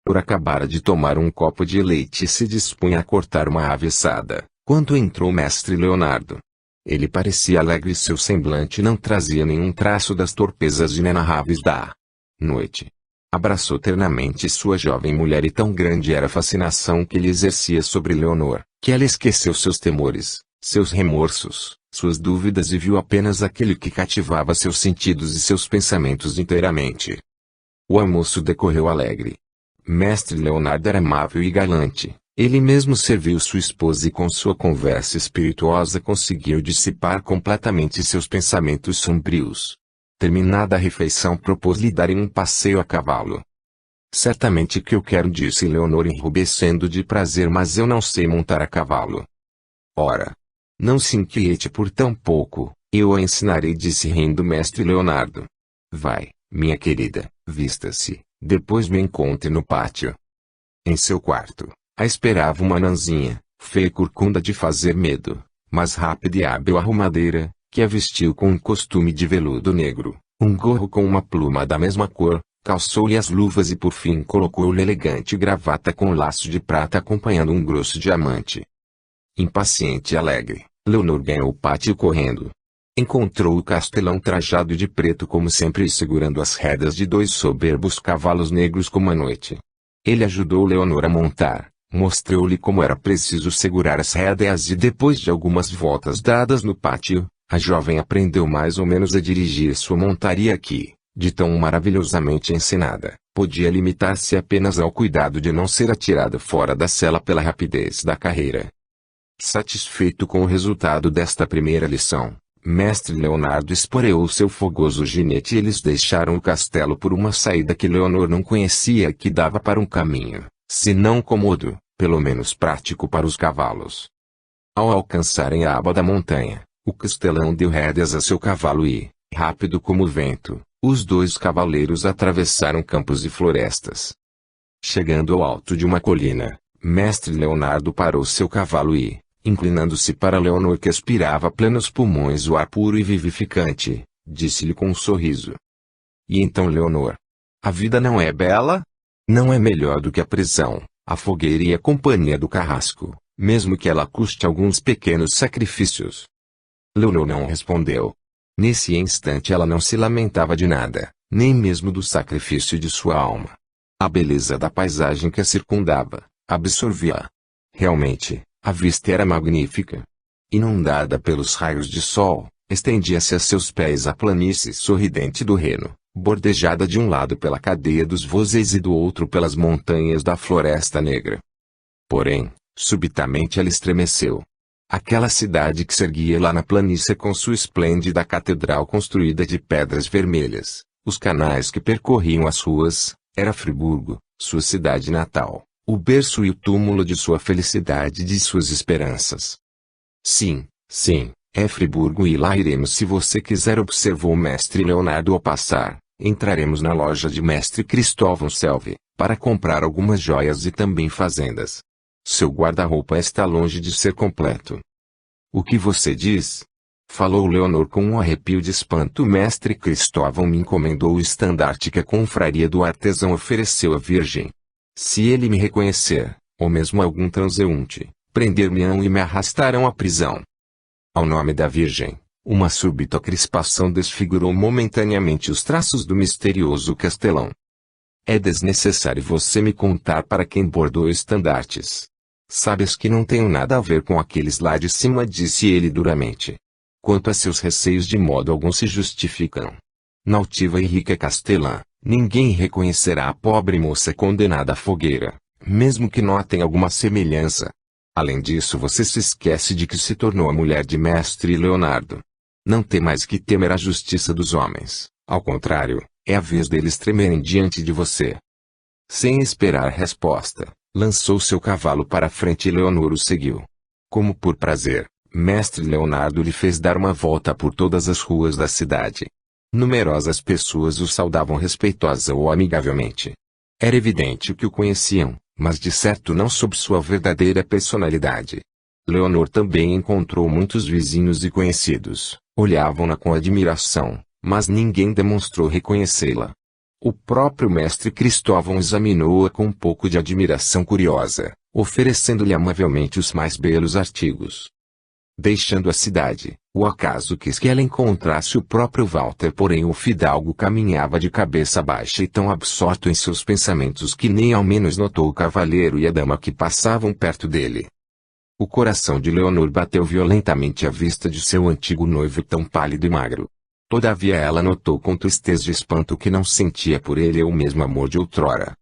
Por acabara de tomar um copo de leite e se dispunha a cortar uma ave assada, quando entrou o mestre Leonardo. Ele parecia alegre e seu semblante não trazia nenhum traço das torpezas inenarráveis da noite. Abraçou ternamente sua jovem mulher e tão grande era a fascinação que ele exercia sobre Leonor, que ela esqueceu seus temores, seus remorsos, suas dúvidas e viu apenas aquele que cativava seus sentidos e seus pensamentos inteiramente. O almoço decorreu alegre. Mestre Leonardo era amável e galante. Ele mesmo serviu sua esposa e com sua conversa espirituosa conseguiu dissipar completamente seus pensamentos sombrios. Terminada a refeição propôs-lhe darem um passeio a cavalo. Certamente que eu quero, disse Leonor enrubescendo de prazer, mas eu não sei montar a cavalo. Ora, não se inquiete por tão pouco, eu a ensinarei, disse rindo mestre Leonardo. Vai, minha querida, vista-se, depois me encontre no pátio. Em seu quarto, a esperava uma anãzinha, feia e corcunda de fazer medo, mas rápida e hábil arrumadeira, que a vestiu com um costume de veludo negro, um gorro com uma pluma da mesma cor, calçou-lhe as luvas e por fim colocou-lhe elegante gravata com laço de prata acompanhando um grosso diamante. Impaciente e alegre, Leonor ganhou o pátio correndo. Encontrou o castelão trajado de preto como sempre e segurando as rédeas de 2 soberbos cavalos negros como a noite. Ele ajudou Leonor a montar, mostrou-lhe como era preciso segurar as rédeas e depois de algumas voltas dadas no pátio, a jovem aprendeu mais ou menos a dirigir sua montaria que, de tão maravilhosamente ensinada, podia limitar-se apenas ao cuidado de não ser atirada fora da sela pela rapidez da carreira. Satisfeito com o resultado desta primeira lição, mestre Leonardo esporeou seu fogoso ginete e eles deixaram o castelo por uma saída que Leonor não conhecia e que dava para um caminho, se não cômodo, pelo menos prático para os cavalos. Ao alcançarem a aba da montanha, o castelão deu rédeas a seu cavalo e, rápido como o vento, os 2 cavaleiros atravessaram campos e florestas. Chegando ao alto de uma colina, mestre Leonardo parou seu cavalo e, inclinando-se para Leonor que aspirava a plenos pulmões o ar puro e vivificante, disse-lhe com um sorriso. E então, Leonor? A vida não é bela? Não é melhor do que a prisão, a fogueira e a companhia do carrasco, mesmo que ela custe alguns pequenos sacrifícios? Leonor não respondeu. Nesse instante ela não se lamentava de nada, nem mesmo do sacrifício de sua alma. A beleza da paisagem que a circundava, absorvia-a. Realmente, a vista era magnífica. Inundada pelos raios de sol, estendia-se a seus pés a planície sorridente do Reno, bordejada de um lado pela cadeia dos Vosges e do outro pelas montanhas da Floresta Negra. Porém, subitamente ela estremeceu. Aquela cidade que se erguia lá na planície com sua esplêndida catedral construída de pedras vermelhas, os canais que percorriam as ruas, era Friburgo, sua cidade natal, o berço e o túmulo de sua felicidade e de suas esperanças. Sim, é Friburgo e lá iremos se você quiser, observou o mestre Leonardo ao passar. Entraremos na loja de mestre Cristóvão Selve, para comprar algumas joias e também fazendas. Seu guarda-roupa está longe de ser completo. O que você diz? Falou Leonor com um arrepio de espanto. O mestre Cristóvão me encomendou o estandarte que a confraria do artesão ofereceu à Virgem. Se ele me reconhecer, ou mesmo algum transeunte, prender-me-ão e me arrastarão à prisão. Ao nome da Virgem, uma súbita crispação desfigurou momentaneamente os traços do misterioso castelão. É desnecessário você me contar para quem bordou estandartes. Sabes que não tenho nada a ver com aqueles lá de cima, disse ele duramente. Quanto a seus receios, de modo algum se justificam. Na altiva e rica castelã, ninguém reconhecerá a pobre moça condenada à fogueira, mesmo que notem alguma semelhança. Além disso, você se esquece de que se tornou a mulher de mestre Leonardo. Não tem mais que temer a justiça dos homens, ao contrário, é a vez deles tremerem diante de você. Sem esperar resposta, lançou seu cavalo para a frente e Leonor o seguiu. Como por prazer, mestre Leonardo lhe fez dar uma volta por todas as ruas da cidade. Numerosas pessoas o saudavam respeitosa ou amigavelmente. Era evidente que o conheciam, mas de certo não sob sua verdadeira personalidade. Leonor também encontrou muitos vizinhos e conhecidos, olhavam-na com admiração, mas ninguém demonstrou reconhecê-la. O próprio mestre Cristóvão examinou-a com um pouco de admiração curiosa, oferecendo-lhe amavelmente os mais belos artigos. Deixando a cidade, o acaso quis que ela encontrasse o próprio Walter, porém o fidalgo caminhava de cabeça baixa e tão absorto em seus pensamentos que nem ao menos notou o cavalheiro e a dama que passavam perto dele. O coração de Leonor bateu violentamente à vista de seu antigo noivo tão pálido e magro. Todavia ela notou com tristeza e espanto que não sentia por ele o mesmo amor de outrora.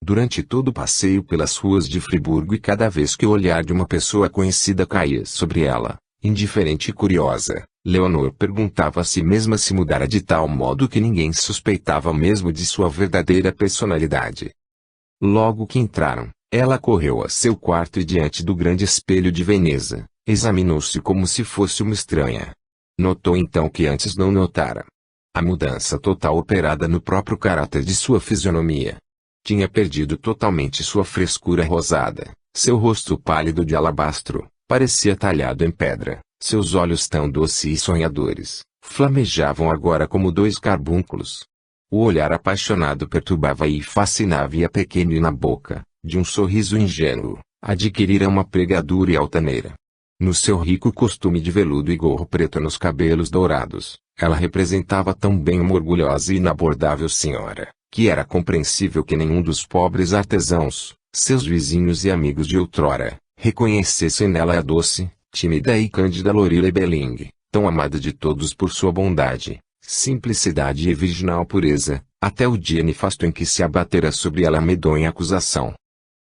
Durante todo o passeio pelas ruas de Friburgo e cada vez que o olhar de uma pessoa conhecida caía sobre ela, indiferente e curiosa, Leonor perguntava a si mesma se mudara de tal modo que ninguém suspeitava mesmo de sua verdadeira personalidade. Logo que entraram, ela correu a seu quarto e diante do grande espelho de Veneza, examinou-se como se fosse uma estranha. Notou então que antes não notara a mudança total operada no próprio caráter de sua fisionomia. Tinha perdido totalmente sua frescura rosada, seu rosto pálido de alabastro, parecia talhado em pedra, seus olhos tão doces e sonhadores, flamejavam agora como dois carbúnculos. O olhar apaixonado perturbava e fascinava-a pequeno e na boca, de um sorriso ingênuo, adquirira uma pregadura e altaneira. No seu rico costume de veludo e gorro preto nos cabelos dourados, ela representava tão bem uma orgulhosa e inabordável senhora, que era compreensível que nenhum dos pobres artesãos, seus vizinhos e amigos de outrora, reconhecessem nela a doce, tímida e cândida Lorelei Belling, tão amada de todos por sua bondade, simplicidade e virginal pureza, até o dia nefasto em que se abatera sobre ela a medonha acusação.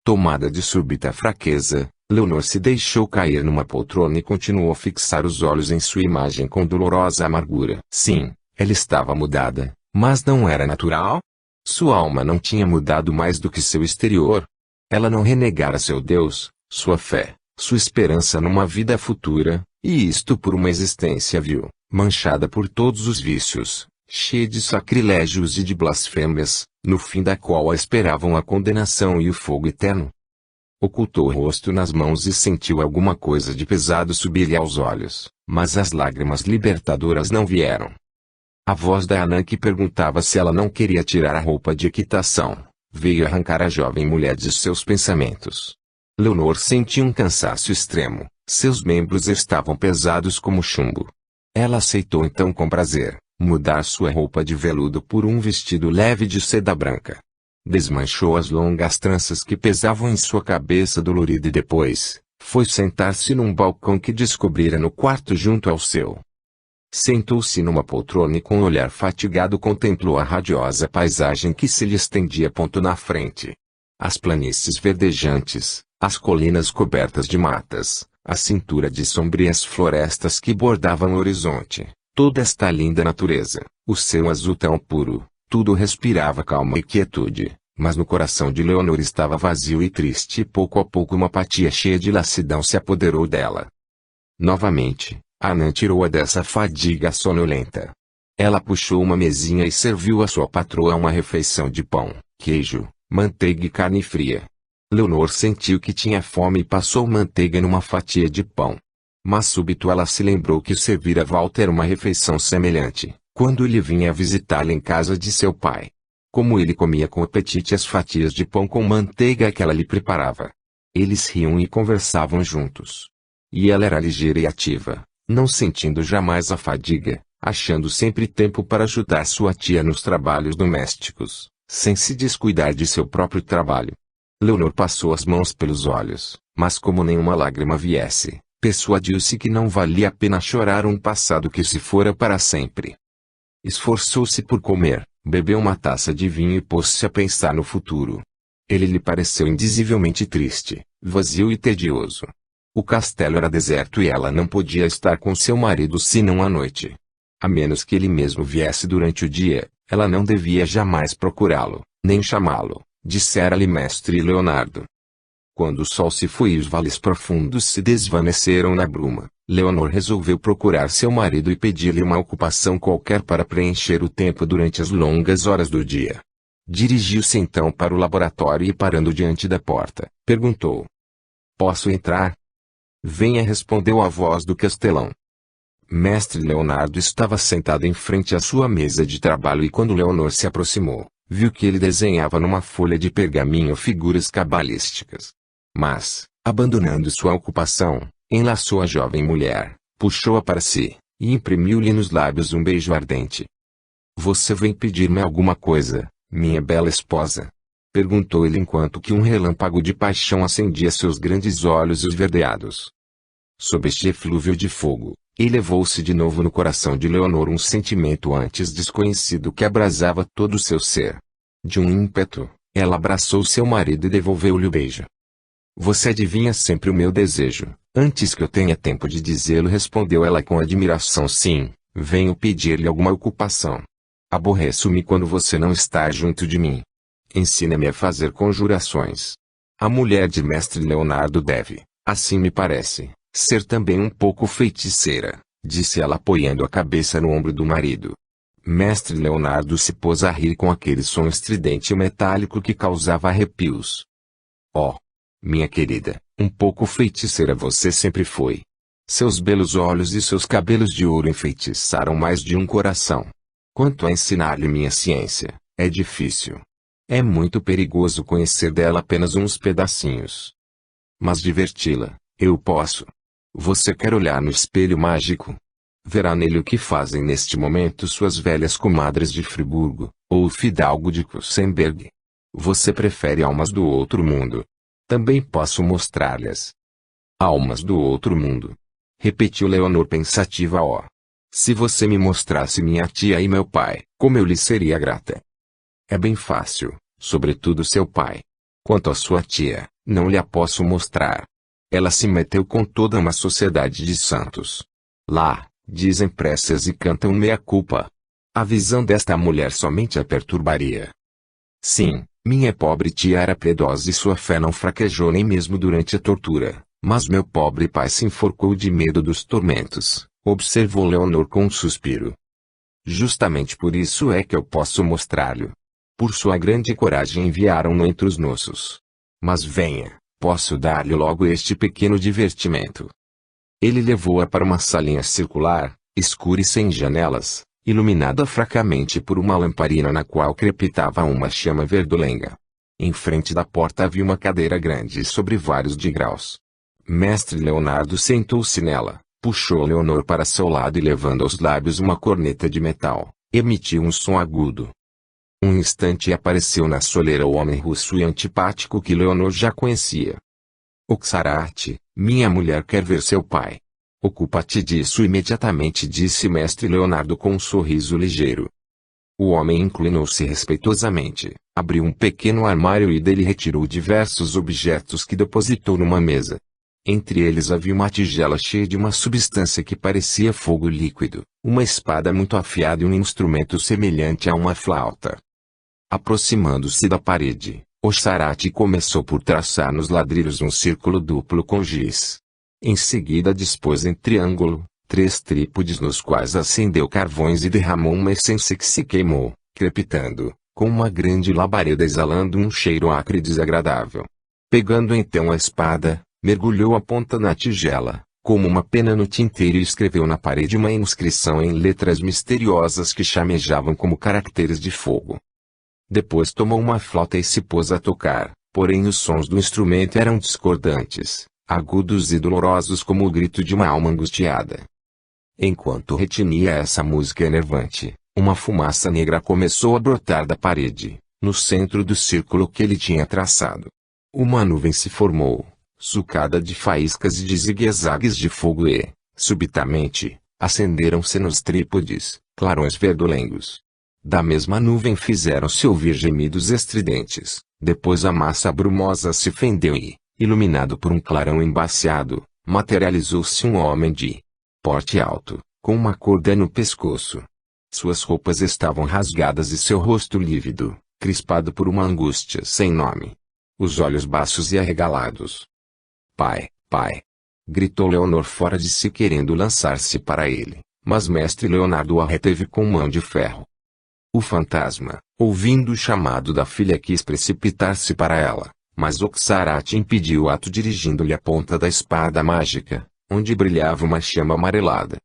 Tomada de súbita fraqueza, Leonor se deixou cair numa poltrona e continuou a fixar os olhos em sua imagem com dolorosa amargura. Sim, ela estava mudada, mas não era natural? Sua alma não tinha mudado mais do que seu exterior. Ela não renegara seu Deus, sua fé, sua esperança numa vida futura, e isto por uma existência vil, manchada por todos os vícios, cheia de sacrilégios e de blasfêmias, no fim da qual a esperavam a condenação e o fogo eterno. Ocultou o rosto nas mãos e sentiu alguma coisa de pesado subir-lhe aos olhos, mas as lágrimas libertadoras não vieram. A voz da Anã que perguntava se ela não queria tirar a roupa de equitação, veio arrancar a jovem mulher de seus pensamentos. Leonor sentia um cansaço extremo, seus membros estavam pesados como chumbo. Ela aceitou então com prazer, mudar sua roupa de veludo por um vestido leve de seda branca. Desmanchou as longas tranças que pesavam em sua cabeça dolorida e depois, foi sentar-se num balcão que descobrira no quarto junto ao seu. Sentou-se numa poltrona e com um olhar fatigado contemplou a radiosa paisagem que se lhe estendia ponto na frente. As planícies verdejantes, as colinas cobertas de matas, a cintura de sombrias florestas que bordavam o horizonte, toda esta linda natureza, o céu azul tão puro, tudo respirava calma e quietude, mas no coração de Leonor estava vazio e triste e pouco a pouco uma apatia cheia de lassidão se apoderou dela. Novamente, Anã tirou-a dessa fadiga sonolenta. Ela puxou uma mesinha e serviu à sua patroa uma refeição de pão, queijo, manteiga e carne fria. Leonor sentiu que tinha fome e passou manteiga numa fatia de pão. Mas súbito ela se lembrou que servira a Walter uma refeição semelhante, quando ele vinha visitá-la em casa de seu pai. Como ele comia com apetite as fatias de pão com manteiga que ela lhe preparava. Eles riam e conversavam juntos. E ela era ligeira e ativa, não sentindo jamais a fadiga, achando sempre tempo para ajudar sua tia nos trabalhos domésticos, sem se descuidar de seu próprio trabalho. Leonor passou as mãos pelos olhos, mas como nenhuma lágrima viesse, persuadiu-se que não valia a pena chorar um passado que se fora para sempre. Esforçou-se por comer, bebeu uma taça de vinho e pôs-se a pensar no futuro. Ele lhe pareceu indizivelmente triste, vazio e tedioso. O castelo era deserto e ela não podia estar com seu marido senão à noite. A menos que ele mesmo viesse durante o dia, ela não devia jamais procurá-lo, nem chamá-lo, dissera-lhe mestre Leonardo. Quando o sol se foi e os vales profundos se desvaneceram na bruma, Leonor resolveu procurar seu marido e pedir-lhe uma ocupação qualquer para preencher o tempo durante as longas horas do dia. Dirigiu-se então para o laboratório e parando diante da porta, perguntou: "Posso entrar?" "Venha", respondeu a voz do castelão. Mestre Leonardo estava sentado em frente à sua mesa de trabalho e quando Leonor se aproximou, viu que ele desenhava numa folha de pergaminho figuras cabalísticas. Mas, abandonando sua ocupação, enlaçou a jovem mulher, puxou-a para si, e imprimiu-lhe nos lábios um beijo ardente. "Você vem pedir-me alguma coisa, minha bela esposa?" perguntou ele enquanto que um relâmpago de paixão acendia seus grandes olhos esverdeados. Sob este eflúvio de fogo, elevou-se de novo no coração de Leonor um sentimento antes desconhecido que abrasava todo o seu ser. De um ímpeto, ela abraçou seu marido e devolveu-lhe o beijo. "Você adivinha sempre o meu desejo, antes que eu tenha tempo de dizê-lo", respondeu ela com admiração. "Sim, venho pedir-lhe alguma ocupação. Aborreço-me quando você não está junto de mim. Ensina-me a fazer conjurações." A mulher de Mestre Leonardo deve, assim me parece, ser também um pouco feiticeira, disse ela apoiando a cabeça no ombro do marido. Mestre Leonardo se pôs a rir com aquele som estridente e metálico que causava arrepios. "Oh, minha querida, um pouco feiticeira você sempre foi. Seus belos olhos e seus cabelos de ouro enfeitiçaram mais de um coração. Quanto a ensinar-lhe minha ciência, é difícil. É muito perigoso conhecer dela apenas uns pedacinhos. Mas diverti-la, eu posso. Você quer olhar no espelho mágico? Verá nele o que fazem neste momento suas velhas comadres de Friburgo, ou o fidalgo de Kussenberg. Você prefere almas do outro mundo? Também posso mostrar-lhes." "Almas do outro mundo?" repetiu Leonor pensativa. "Oh, se você me mostrasse minha tia e meu pai, como eu lhe seria grata." "É bem fácil, sobretudo seu pai. Quanto à sua tia, não lhe a posso mostrar. Ela se meteu com toda uma sociedade de santos. Lá, dizem preces e cantam meia-culpa. A visão desta mulher somente a perturbaria. Sim, minha pobre tia era piedosa e sua fé não fraquejou nem mesmo durante a tortura, mas meu pobre pai se enforcou de medo dos tormentos", observou Leonor com um suspiro. "Justamente por isso é que eu posso mostrar-lhe. Por sua grande coragem enviaram-no entre os nossos. Mas venha, posso dar-lhe logo este pequeno divertimento." Ele levou-a para uma salinha circular, escura e sem janelas, iluminada fracamente por uma lamparina na qual crepitava uma chama verdolenga. Em frente da porta havia uma cadeira grande sobre vários degraus. Mestre Leonardo sentou-se nela, puxou Leonor para seu lado e levando aos lábios uma corneta de metal, emitiu um som agudo. Um instante apareceu na soleira o homem russo e antipático que Leonor já conhecia. "Oxarate, minha mulher quer ver seu pai. Ocupa-te disso imediatamente", disse Mestre Leonardo com um sorriso ligeiro. O homem inclinou-se respeitosamente, abriu um pequeno armário e dele retirou diversos objetos que depositou numa mesa. Entre eles havia uma tigela cheia de uma substância que parecia fogo líquido, uma espada muito afiada e um instrumento semelhante a uma flauta. Aproximando-se da parede, Oxarate começou por traçar nos ladrilhos um círculo duplo com giz. Em seguida dispôs em triângulo, 3 trípodes nos quais acendeu carvões e derramou uma essência que se queimou, crepitando, com uma grande labareda exalando um cheiro acre e desagradável. Pegando então a espada, mergulhou a ponta na tigela, como uma pena no tinteiro e escreveu na parede uma inscrição em letras misteriosas que chamejavam como caracteres de fogo. Depois tomou uma flauta e se pôs a tocar, porém os sons do instrumento eram discordantes, agudos e dolorosos como o grito de uma alma angustiada. Enquanto retinia essa música enervante, uma fumaça negra começou a brotar da parede, no centro do círculo que ele tinha traçado. Uma nuvem se formou, sucada de faíscas e de zigue-zagues de fogo e, subitamente, acenderam-se nos trípodes, clarões verdolengos. Da mesma nuvem fizeram-se ouvir gemidos estridentes, depois a massa brumosa se fendeu e, iluminado por um clarão embaciado, materializou-se um homem de porte alto, com uma corda no pescoço. Suas roupas estavam rasgadas e seu rosto lívido, crispado por uma angústia sem nome. Os olhos baços e arregalados. "Pai, pai!" gritou Leonor fora de si querendo lançar-se para ele, mas Mestre Leonardo a reteve com mão de ferro. O fantasma, ouvindo o chamado da filha, quis precipitar-se para ela, mas Oxarate impediu o ato dirigindo-lhe a ponta da espada mágica, onde brilhava uma chama amarelada.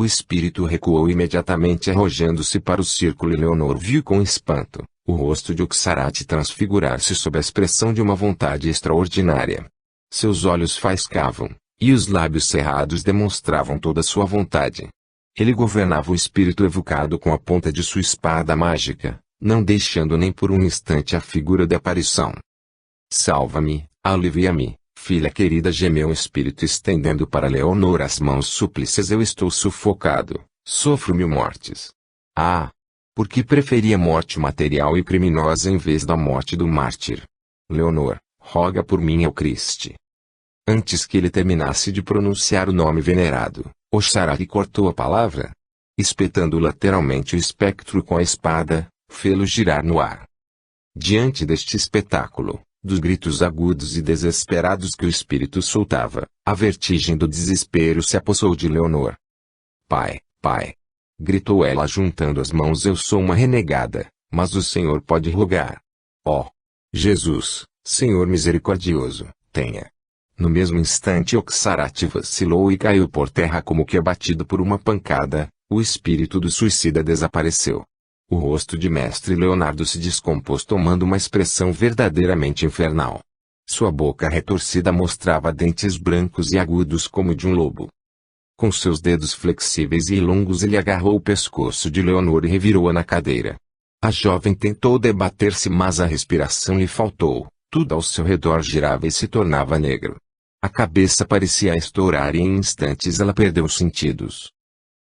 O espírito recuou imediatamente arrojando-se para o círculo e Leonor viu com espanto o rosto de Oxarate transfigurar-se sob a expressão de uma vontade extraordinária. Seus olhos faiscavam, e os lábios cerrados demonstravam toda sua vontade. Ele governava o espírito evocado com a ponta de sua espada mágica, não deixando nem por um instante a figura da aparição. Salva-me, alivia-me, filha querida, gemeu o espírito estendendo para Leonor as mãos súplices. Eu estou sufocado, sofro 1000 mortes. Ah! Por que preferia a morte material e criminosa em vez da morte do mártir? Leonor, roga por mim ao Cristo. Antes que ele terminasse de pronunciar o nome venerado, Oxarate cortou a palavra. Espetando lateralmente o espectro com a espada, fê-lo girar no ar. Diante deste espetáculo, dos gritos agudos e desesperados que o espírito soltava, a vertigem do desespero se apossou de Leonor. Pai, pai! Gritou ela juntando as mãos. Eu sou uma renegada, mas o Senhor pode rogar. Ó! Jesus, Senhor misericordioso, tenha. No mesmo instante Oxarate vacilou e caiu por terra como que abatido por uma pancada. O espírito do suicida desapareceu. O rosto de Mestre Leonardo se descompôs tomando uma expressão verdadeiramente infernal. Sua boca retorcida mostrava dentes brancos e agudos como de um lobo. Com seus dedos flexíveis e longos ele agarrou o pescoço de Leonor e revirou-a na cadeira. A jovem tentou debater-se, mas a respiração lhe faltou, tudo ao seu redor girava e se tornava negro. A cabeça parecia estourar e em instantes ela perdeu os sentidos.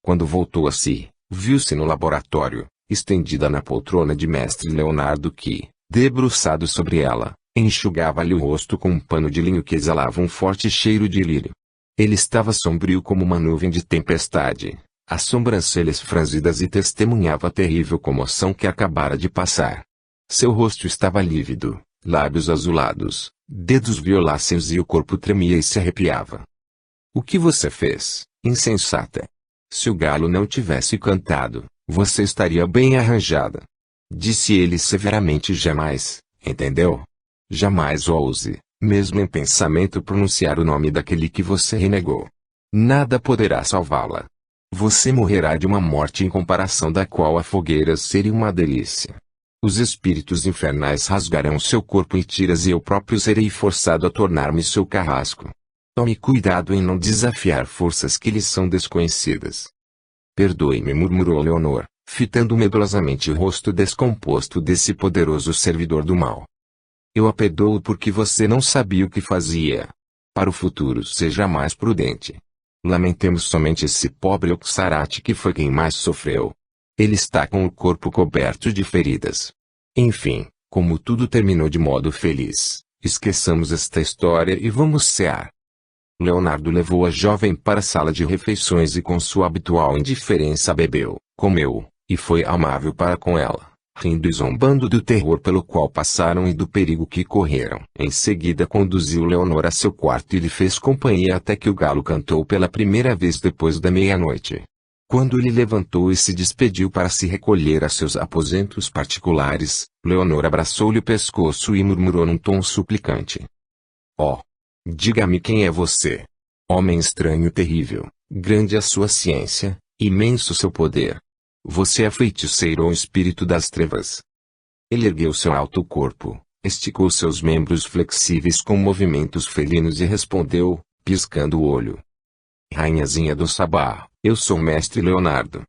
Quando voltou a si, viu-se no laboratório, estendida na poltrona de Mestre Leonardo que, debruçado sobre ela, enxugava-lhe o rosto com um pano de linho que exalava um forte cheiro de lírio. Ele estava sombrio como uma nuvem de tempestade, as sobrancelhas franzidas e testemunhava a terrível comoção que acabara de passar. Seu rosto estava lívido, lábios azulados, dedos violáceos e o corpo tremia e se arrepiava. O que você fez, insensata? Se o galo não tivesse cantado, você estaria bem arranjada. Disse ele severamente. Jamais, entendeu? Jamais ouse, mesmo em pensamento, pronunciar o nome daquele que você renegou. Nada poderá salvá-la. Você morrerá de uma morte em comparação da qual a fogueira seria uma delícia. Os espíritos infernais rasgarão seu corpo em tiras e eu próprio serei forçado a tornar-me seu carrasco. Tome cuidado em não desafiar forças que lhe são desconhecidas. Perdoe-me, murmurou Leonor, fitando medulosamente o rosto descomposto desse poderoso servidor do mal. Eu a perdoo porque você não sabia o que fazia. Para o futuro seja mais prudente. Lamentemos somente esse pobre Oxarate que foi quem mais sofreu. Ele está com o corpo coberto de feridas. Enfim, como tudo terminou de modo feliz, esqueçamos esta história e vamos cear. Leonardo levou a jovem para a sala de refeições e com sua habitual indiferença bebeu, comeu, e foi amável para com ela, rindo e zombando do terror pelo qual passaram e do perigo que correram. Em seguida conduziu Leonor a seu quarto e lhe fez companhia até que o galo cantou pela primeira vez depois da meia-noite. Quando ele levantou e se despediu para se recolher a seus aposentos particulares, Leonor abraçou-lhe o pescoço e murmurou num tom suplicante. Oh! Diga-me quem é você. Homem estranho e terrível, grande a sua ciência, imenso seu poder. Você é feiticeiro ou espírito das trevas. Ele ergueu seu alto corpo, esticou seus membros flexíveis com movimentos felinos e respondeu, piscando o olho. Rainhazinha do Sabá, eu sou Mestre Leonardo.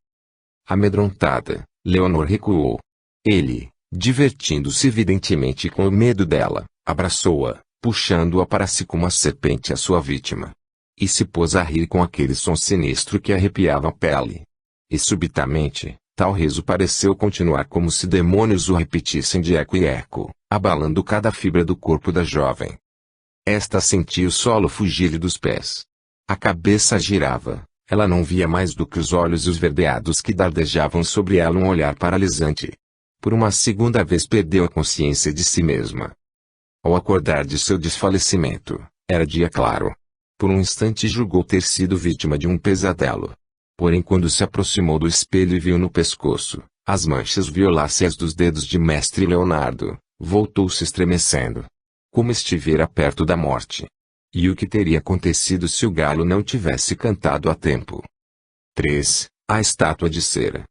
Amedrontada, Leonor recuou. Ele, divertindo-se evidentemente com o medo dela, abraçou-a, puxando-a para si como a serpente a sua vítima. E se pôs a rir com aquele som sinistro que arrepiava a pele. E subitamente, tal riso pareceu continuar como se demônios o repetissem de eco em eco, abalando cada fibra do corpo da jovem. Esta sentia o solo fugir-lhe dos pés. A cabeça girava, ela não via mais do que os olhos esverdeados que dardejavam sobre ela um olhar paralisante. Por uma segunda vez perdeu a consciência de si mesma. Ao acordar de seu desfalecimento, era dia claro. Por um instante julgou ter sido vítima de um pesadelo. Porém, quando se aproximou do espelho e viu no pescoço as manchas violáceas dos dedos de Mestre Leonardo, voltou-se estremecendo. Como estivera perto da morte. E o que teria acontecido se o galo não tivesse cantado a tempo? 3. A estátua de cera.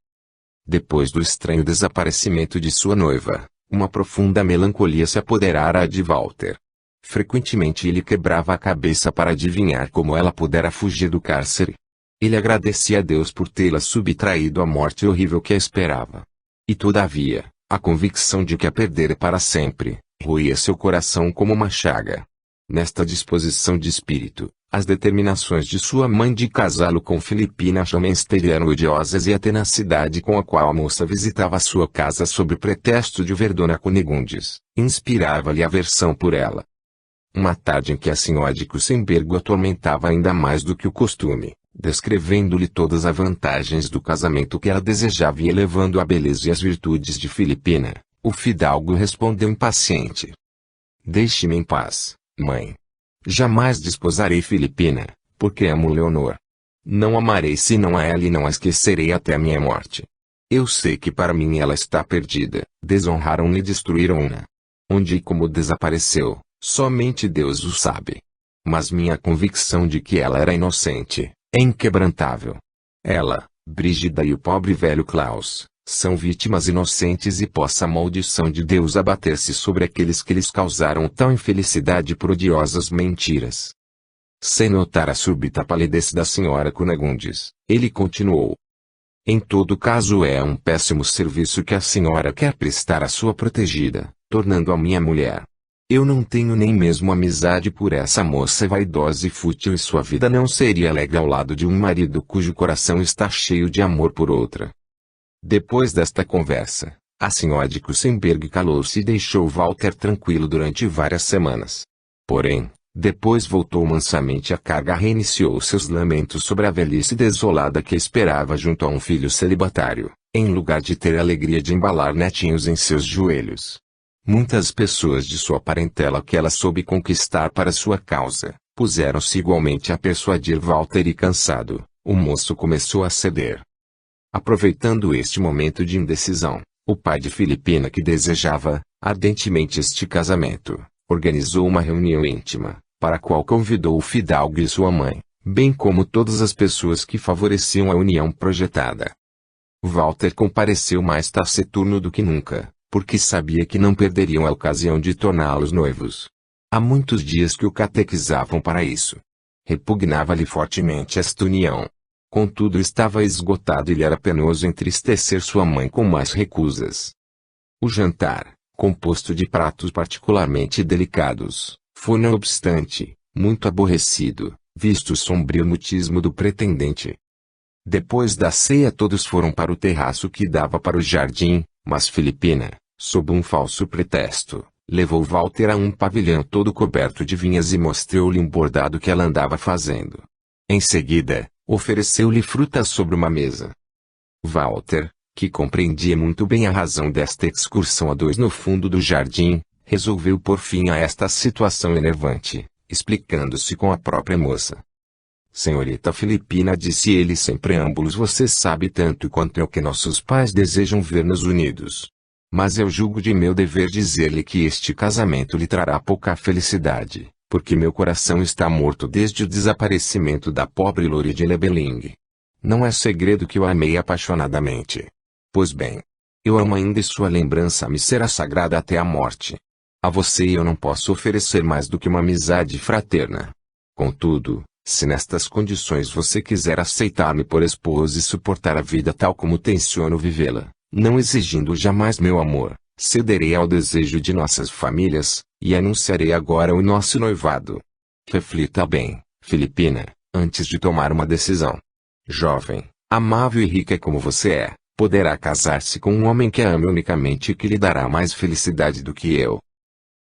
Depois do estranho desaparecimento de sua noiva, uma profunda melancolia se apoderara de Walter. Frequentemente ele quebrava a cabeça para adivinhar como ela pudera fugir do cárcere. Ele agradecia a Deus por tê-la subtraído à morte horrível que a esperava. E todavia, a convicção de que a perdera para sempre, roía seu coração como uma chaga. Nesta disposição de espírito, as determinações de sua mãe de casá-lo com Filipina Schumacher eram odiosas e a tenacidade com a qual a moça visitava sua casa sob pretexto de ver Dona Cunegundes, inspirava-lhe aversão por ela. Uma tarde em que a senhora de Kusenberg o atormentava ainda mais do que o costume, descrevendo-lhe todas as vantagens do casamento que ela desejava e elevando a beleza e as virtudes de Filipina, o fidalgo respondeu impaciente: "Deixe-me em paz, mãe. Jamais desposarei Filipina, porque amo Leonor. Não amarei senão a ela e não a esquecerei até a minha morte. Eu sei que para mim ela está perdida, desonraram-na e destruíram-na. Onde e como desapareceu, somente Deus o sabe. Mas minha convicção de que ela era inocente é inquebrantável. Ela, Brígida e o pobre velho Klaus, são vítimas inocentes e possa a maldição de Deus abater-se sobre aqueles que lhes causaram tal infelicidade por odiosas mentiras." Sem notar a súbita palidez da senhora Cunegundes, ele continuou: "Em todo caso é um péssimo serviço que a senhora quer prestar à sua protegida, tornando-a minha mulher. Eu não tenho nem mesmo amizade por essa moça vaidosa e fútil e sua vida não seria alegre ao lado de um marido cujo coração está cheio de amor por outra." Depois desta conversa, a senhora de Kusenberg calou-se e deixou Walter tranquilo durante várias semanas. Porém, depois voltou mansamente à carga e reiniciou seus lamentos sobre a velhice desolada que esperava junto a um filho celibatário, em lugar de ter a alegria de embalar netinhos em seus joelhos. Muitas pessoas de sua parentela que ela soube conquistar para sua causa, puseram-se igualmente a persuadir Walter e cansado, o moço começou a ceder. Aproveitando este momento de indecisão, o pai de Filipina, que desejava ardentemente este casamento, organizou uma reunião íntima, para a qual convidou o fidalgo e sua mãe, bem como todas as pessoas que favoreciam a união projetada. Walter compareceu mais taciturno do que nunca, porque sabia que não perderiam a ocasião de torná-los noivos. Há muitos dias que o catequizavam para isso. Repugnava-lhe fortemente esta união. Contudo estava esgotado e lhe era penoso entristecer sua mãe com mais recusas. O jantar, composto de pratos particularmente delicados, foi não obstante, muito aborrecido, visto o sombrio mutismo do pretendente. Depois da ceia todos foram para o terraço que dava para o jardim, mas Filipina, sob um falso pretexto, levou Walter a um pavilhão todo coberto de vinhas e mostrou-lhe um bordado que ela andava fazendo. Em seguida, ofereceu-lhe frutas sobre uma mesa. Walter, que compreendia muito bem a razão desta excursão a dois no fundo do jardim, resolveu pôr fim a esta situação enervante, explicando-se com a própria moça. "Senhorita Filipina", disse ele sem preâmbulos, "você sabe tanto quanto eu que nossos pais desejam ver-nos unidos. Mas eu julgo de meu dever dizer-lhe que este casamento lhe trará pouca felicidade, porque meu coração está morto desde o desaparecimento da pobre Lore de Lebeling. Não é segredo que eu amei apaixonadamente. Pois bem, eu amo ainda e sua lembrança me será sagrada até a morte. A você eu não posso oferecer mais do que uma amizade fraterna. Contudo, se nestas condições você quiser aceitar-me por esposa e suportar a vida tal como tenciono vivê-la, não exigindo jamais meu amor, cederei ao desejo de nossas famílias, e anunciarei agora o nosso noivado. Reflita bem, Filipina, antes de tomar uma decisão. Jovem, amável e rica como você é, poderá casar-se com um homem que a ame unicamente e que lhe dará mais felicidade do que eu."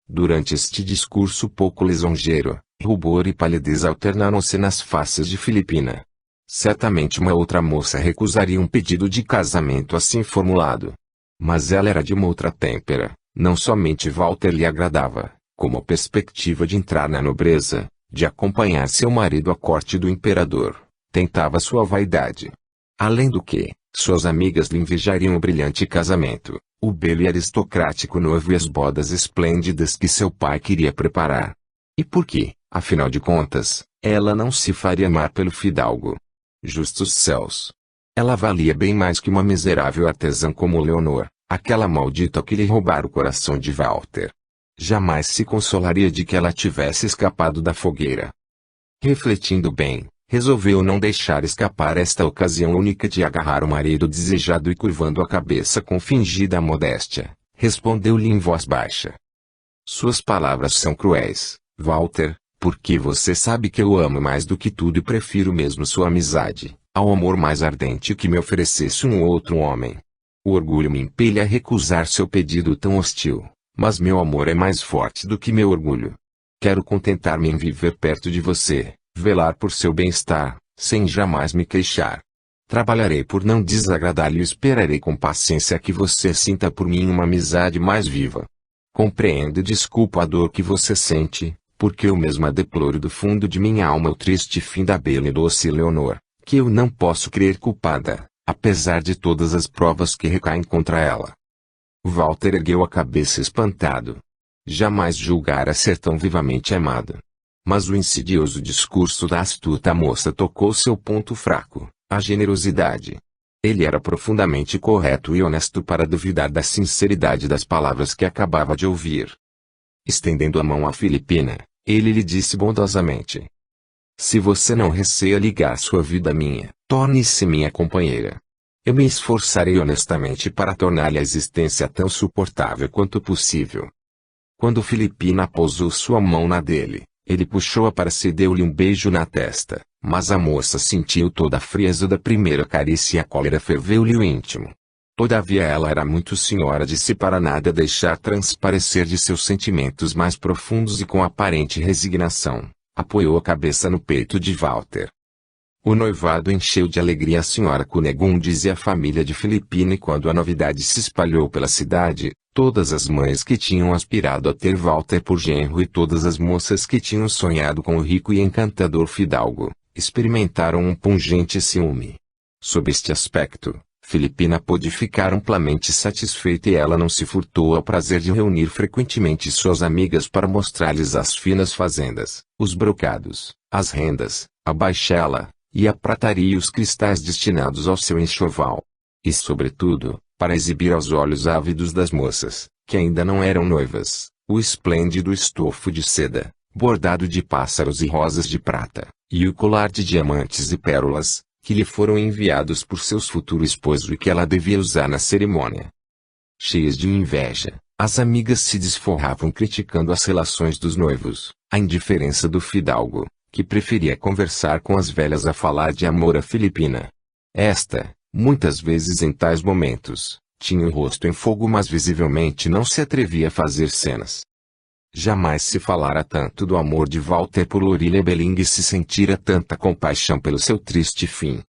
Durante este discurso pouco lisonjeiro, rubor e palidez alternaram-se nas faces de Filipina. Certamente uma outra moça recusaria um pedido de casamento assim formulado. Mas ela era de uma outra têmpera, não somente Walter lhe agradava, como a perspectiva de entrar na nobreza, de acompanhar seu marido à corte do imperador, tentava sua vaidade. Além do que, suas amigas lhe invejariam o brilhante casamento, o belo e aristocrático noivo e as bodas esplêndidas que seu pai queria preparar. E por que, afinal de contas, ela não se faria amar pelo fidalgo? Justos céus! Ela valia bem mais que uma miserável artesã como Leonor, aquela maldita que lhe roubara o coração de Walter. Jamais se consolaria de que ela tivesse escapado da fogueira. Refletindo bem, resolveu não deixar escapar esta ocasião única de agarrar o marido desejado e curvando a cabeça com fingida modéstia, respondeu-lhe em voz baixa. Suas palavras são cruéis, Walter, porque você sabe que eu amo mais do que tudo e prefiro mesmo sua amizade ao amor mais ardente que me oferecesse um outro homem. O orgulho me impele a recusar seu pedido tão hostil, mas meu amor é mais forte do que meu orgulho. Quero contentar-me em viver perto de você, velar por seu bem-estar, sem jamais me queixar. Trabalharei por não desagradar-lhe e esperarei com paciência que você sinta por mim uma amizade mais viva. Compreendo e desculpo a dor que você sente, porque eu mesma deploro do fundo de minha alma o triste fim da bela e doce Leonor, que eu não posso crer culpada, apesar de todas as provas que recaem contra ela. Walter ergueu a cabeça espantado. Jamais julgara ser tão vivamente amado. Mas o insidioso discurso da astuta moça tocou seu ponto fraco, a generosidade. Ele era profundamente correto e honesto para duvidar da sinceridade das palavras que acabava de ouvir. Estendendo a mão à Filipina, ele lhe disse bondosamente: se você não receia ligar sua vida à minha, torne-se minha companheira. Eu me esforçarei honestamente para tornar-lhe a existência tão suportável quanto possível. Quando Filipina pousou sua mão na dele, ele puxou-a para si e deu-lhe um beijo na testa, mas a moça sentiu toda a frieza da primeira carícia e a cólera ferveu-lhe o íntimo. Todavia ela era muito senhora de si para nada deixar transparecer de seus sentimentos mais profundos e com aparente resignação, apoiou a cabeça no peito de Walter. O noivado encheu de alegria a senhora Cunegundes e a família de Filipina e quando a novidade se espalhou pela cidade, todas as mães que tinham aspirado a ter Walter por genro e todas as moças que tinham sonhado com o rico e encantador fidalgo, experimentaram um pungente ciúme. Sob este aspecto, Filipina pôde ficar amplamente satisfeita e ela não se furtou ao prazer de reunir frequentemente suas amigas para mostrar-lhes as finas fazendas, os brocados, as rendas, a baixela, e a prataria e os cristais destinados ao seu enxoval. E sobretudo, para exibir aos olhos ávidos das moças, que ainda não eram noivas, o esplêndido estofo de seda, bordado de pássaros e rosas de prata, e o colar de diamantes e pérolas, que lhe foram enviados por seus futuros esposo e que ela devia usar na cerimônia. Cheias de inveja, as amigas se desforravam criticando as relações dos noivos, a indiferença do fidalgo, que preferia conversar com as velhas a falar de amor a Filipina. Esta, muitas vezes em tais momentos, tinha o rosto em fogo mas visivelmente não se atrevia a fazer cenas. Jamais se falara tanto do amor de Walter por Lorília Belling e se sentira tanta compaixão pelo seu triste fim.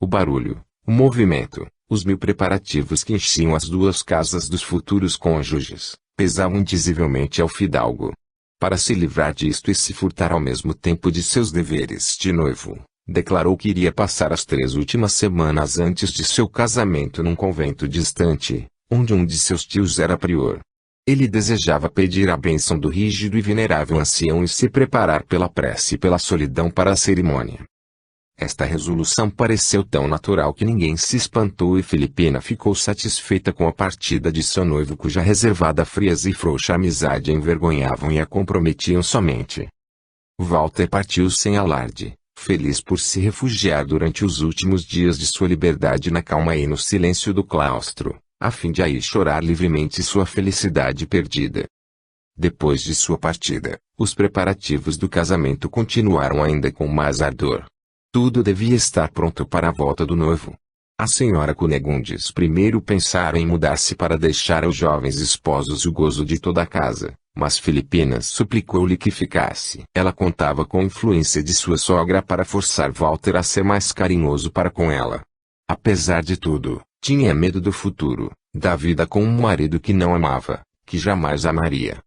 O barulho, o movimento, os mil preparativos que enchiam as duas casas dos futuros cônjuges, pesavam indizivelmente ao fidalgo. Para se livrar disto e se furtar ao mesmo tempo de seus deveres de noivo, declarou que iria passar as 3 últimas semanas antes de seu casamento num convento distante, onde um de seus tios era prior. Ele desejava pedir a bênção do rígido e venerável ancião e se preparar pela prece e pela solidão para a cerimônia. Esta resolução pareceu tão natural que ninguém se espantou e Filipina ficou satisfeita com a partida de seu noivo cuja reservada frieza e frouxa amizade a envergonhavam e a comprometiam somente. Walter partiu sem alarde, feliz por se refugiar durante os últimos dias de sua liberdade na calma e no silêncio do claustro, a fim de aí chorar livremente sua felicidade perdida. Depois de sua partida, os preparativos do casamento continuaram ainda com mais ardor. Tudo devia estar pronto para a volta do noivo. A senhora Cunegundes primeiro pensara em mudar-se para deixar aos jovens esposos o gozo de toda a casa, mas Filipina suplicou-lhe que ficasse. Ela contava com a influência de sua sogra para forçar Walter a ser mais carinhoso para com ela. Apesar de tudo, tinha medo do futuro, da vida com um marido que não amava, que jamais amaria.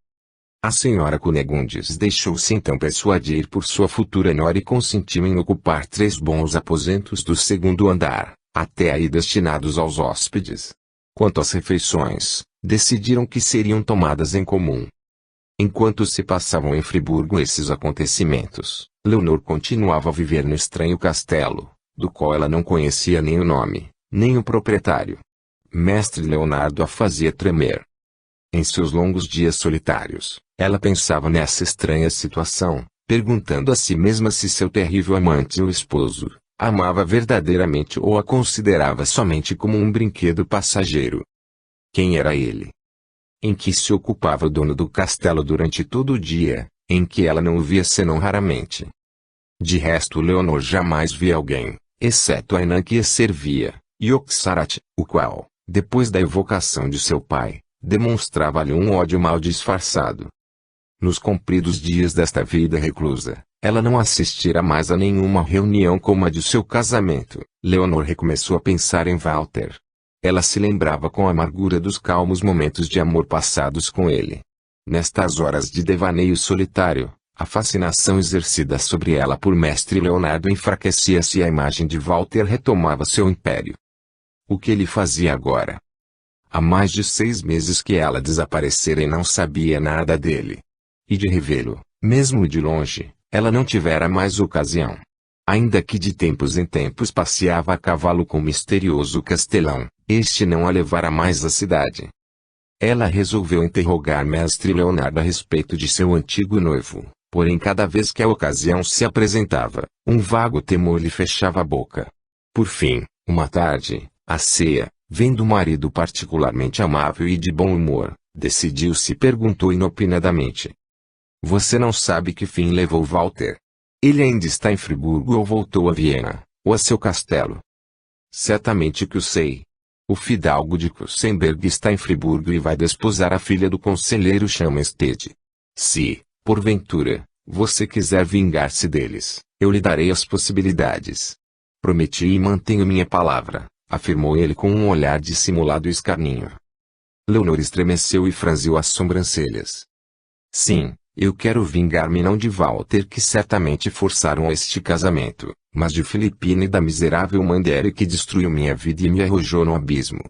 A senhora Cunegundes deixou-se então persuadir por sua futura nora e consentiu em ocupar 3 bons aposentos do 2º andar, até aí destinados aos hóspedes. Quanto às refeições, decidiram que seriam tomadas em comum. Enquanto se passavam em Friburgo esses acontecimentos, Leonor continuava a viver no estranho castelo, do qual ela não conhecia nem o nome, nem o proprietário. Mestre Leonardo a fazia tremer. Em seus longos dias solitários, ela pensava nessa estranha situação, perguntando a si mesma se seu terrível amante ou esposo a amava verdadeiramente ou a considerava somente como um brinquedo passageiro. Quem era ele? Em que se ocupava o dono do castelo durante todo o dia, em que ela não o via senão raramente? De resto Leonor jamais via alguém, exceto Ainan que a servia, e Oxarat, o qual, depois da evocação de seu pai, demonstrava-lhe um ódio mal disfarçado. Nos compridos dias desta vida reclusa, ela não assistira mais a nenhuma reunião como a de seu casamento. Leonor recomeçou a pensar em Walter. Ela se lembrava com amargura dos calmos momentos de amor passados com ele. Nestas horas de devaneio solitário, a fascinação exercida sobre ela por Mestre Leonardo enfraquecia-se e a imagem de Walter retomava seu império. O que ele fazia agora? Há mais de 6 meses que ela desaparecera e não sabia nada dele. E de revê-lo, mesmo de longe, ela não tivera mais ocasião. Ainda que de tempos em tempos passeava a cavalo com o misterioso castelão, este não a levara mais à cidade. Ela resolveu interrogar Mestre Leonardo a respeito de seu antigo noivo, porém cada vez que a ocasião se apresentava, um vago temor lhe fechava a boca. Por fim, uma tarde, à ceia, vendo o marido particularmente amável e de bom humor, decidiu-se e perguntou inopinadamente: "Você não sabe que fim levou Walter? Ele ainda está em Friburgo ou voltou a Viena, ou a seu castelo?" "Certamente que o sei. O fidalgo de Kussenberg está em Friburgo e vai desposar a filha do conselheiro Schammenstedt. Se, porventura, você quiser vingar-se deles, eu lhe darei as possibilidades." "Prometi e mantenho minha palavra", afirmou ele com um olhar de simulado escarninho. Leonor estremeceu e franziu as sobrancelhas. "Sim, eu quero vingar-me não de Walter que certamente forçaram este casamento, mas de Filipina e da miserável Mandere que destruiu minha vida e me arrojou no abismo.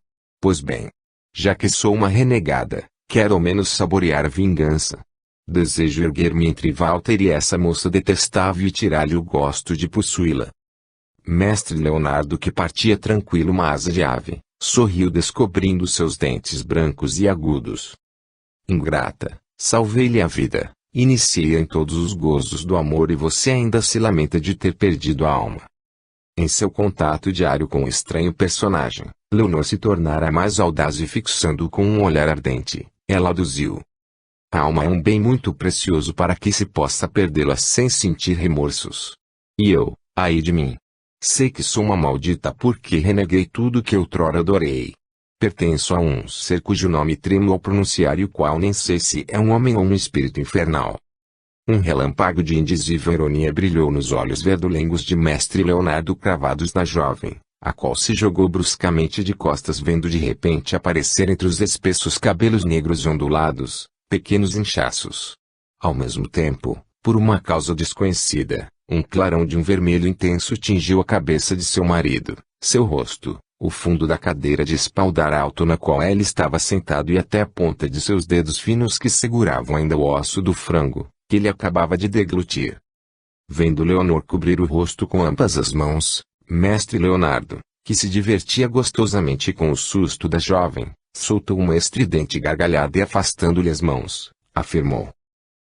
Pois bem, já que sou uma renegada, quero ao menos saborear a vingança. Desejo erguer-me entre Walter e essa moça detestável e tirar-lhe o gosto de possuí-la." Mestre Leonardo, que partia tranquilo uma asa de ave, sorriu descobrindo seus dentes brancos e agudos. "Ingrata, salvei-lhe a vida, iniciei-a em todos os gozos do amor e você ainda se lamenta de ter perdido a alma." Em seu contato diário com o estranho personagem, Leonor se tornara mais audaz e fixando-o com um olhar ardente, ela aduziu: "A alma é um bem muito precioso para que se possa perdê-la sem sentir remorsos. E eu, ai de mim, sei que sou uma maldita porque reneguei tudo que outrora adorei. Pertenço a um ser cujo nome tremo ao pronunciar e o qual nem sei se é um homem ou um espírito infernal." Um relâmpago de indizível ironia brilhou nos olhos verdulengos de Mestre Leonardo cravados na jovem, a qual se jogou bruscamente de costas vendo de repente aparecer entre os espessos cabelos negros e ondulados, pequenos inchaços. Ao mesmo tempo, por uma causa desconhecida, um clarão de um vermelho intenso tingiu a cabeça de seu marido, seu rosto, o fundo da cadeira de espaldar alto na qual ele estava sentado e até a ponta de seus dedos finos que seguravam ainda o osso do frango, que ele acabava de deglutir. Vendo Leonor cobrir o rosto com ambas as mãos, Mestre Leonardo, que se divertia gostosamente com o susto da jovem, soltou uma estridente gargalhada e afastando-lhe as mãos, afirmou: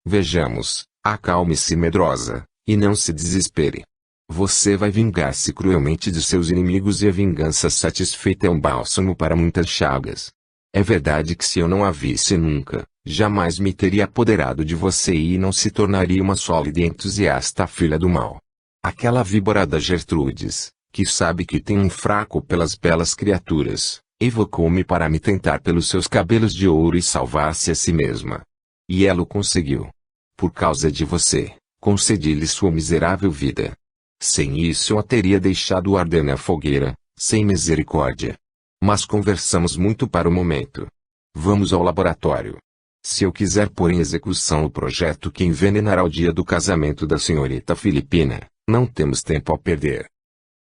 "Vejamos, acalme-se medrosa, e não se desespere. Você vai vingar-se cruelmente de seus inimigos e a vingança satisfeita é um bálsamo para muitas chagas. É verdade que se eu não a visse nunca, jamais me teria apoderado de você e não se tornaria uma sólida e entusiasta filha do mal. Aquela víbora da Gertrudes, que sabe que tem um fraco pelas belas criaturas, evocou-me para me tentar pelos seus cabelos de ouro e salvar-se a si mesma. E ela o conseguiu. Por causa de você, concedi-lhe sua miserável vida. Sem isso eu a teria deixado arder na fogueira, sem misericórdia. Mas conversamos muito para o momento. Vamos ao laboratório. Se eu quiser pôr em execução o projeto que envenenará o dia do casamento da senhorita Filipina, não temos tempo a perder."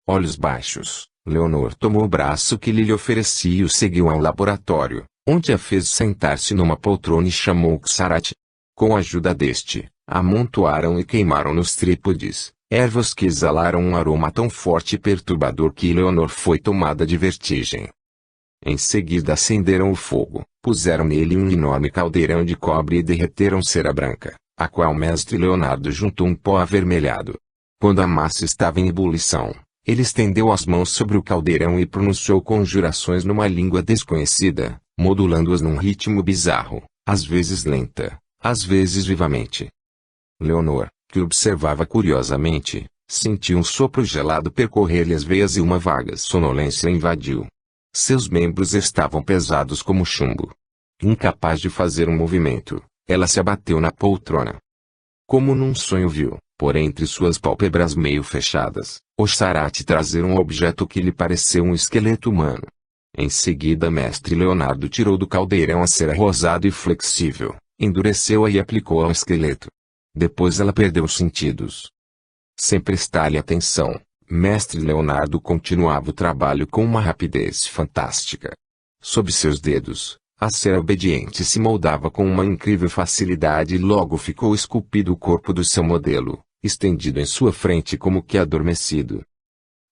Olhos baixos, Leonor tomou o braço que lhe oferecia e o seguiu ao laboratório, onde a fez sentar-se numa poltrona e chamou Xarat. Com a ajuda deste, amontoaram e queimaram nos trípodes, ervas que exalaram um aroma tão forte e perturbador que Leonor foi tomada de vertigem. Em seguida acenderam o fogo, puseram nele um enorme caldeirão de cobre e derreteram cera branca, a qual mestre Leonardo juntou um pó avermelhado. Quando a massa estava em ebulição, ele estendeu as mãos sobre o caldeirão e pronunciou conjurações numa língua desconhecida, modulando-as num ritmo bizarro, às vezes lenta, às vezes vivamente. Leonor, que observava curiosamente, sentiu um sopro gelado percorrer-lhe as veias e uma vaga sonolência invadiu. Seus membros estavam pesados como chumbo. Incapaz de fazer um movimento, ela se abateu na poltrona. Como num sonho viu, por entre suas pálpebras meio fechadas, Oxarate trazer um objeto que lhe pareceu um esqueleto humano. Em seguida mestre Leonardo tirou do caldeirão a cera rosada e flexível, endureceu-a e aplicou ao esqueleto. Depois ela perdeu os sentidos. Sem prestar-lhe atenção, mestre Leonardo continuava o trabalho com uma rapidez fantástica. Sob seus dedos, a cera obediente se moldava com uma incrível facilidade e logo ficou esculpido o corpo do seu modelo, estendido em sua frente como que adormecido.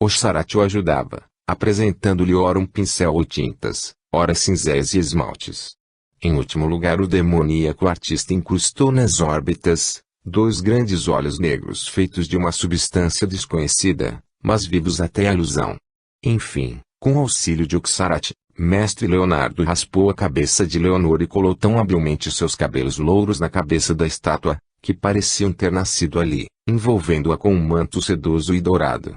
Oxarate o ajudava, apresentando-lhe ora um pincel ou tintas, ora cinzéis e esmaltes. Em último lugar o demoníaco artista incrustou nas órbitas 2 grandes olhos negros feitos de uma substância desconhecida, mas vivos até a ilusão. Enfim, com auxílio de Oxarate, mestre Leonardo raspou a cabeça de Leonor e colou tão habilmente seus cabelos louros na cabeça da estátua, que pareciam ter nascido ali, envolvendo-a com um manto sedoso e dourado.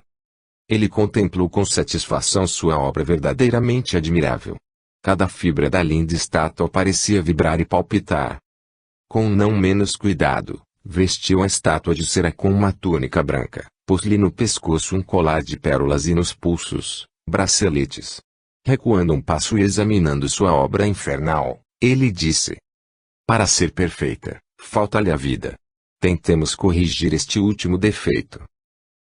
Ele contemplou com satisfação sua obra verdadeiramente admirável. Cada fibra da linda estátua parecia vibrar e palpitar. Com não menos cuidado, vestiu a estátua de cera com uma túnica branca, pôs-lhe no pescoço um colar de pérolas e nos pulsos, braceletes. Recuando um passo e examinando sua obra infernal, ele disse: para ser perfeita, falta-lhe a vida. Tentemos corrigir este último defeito.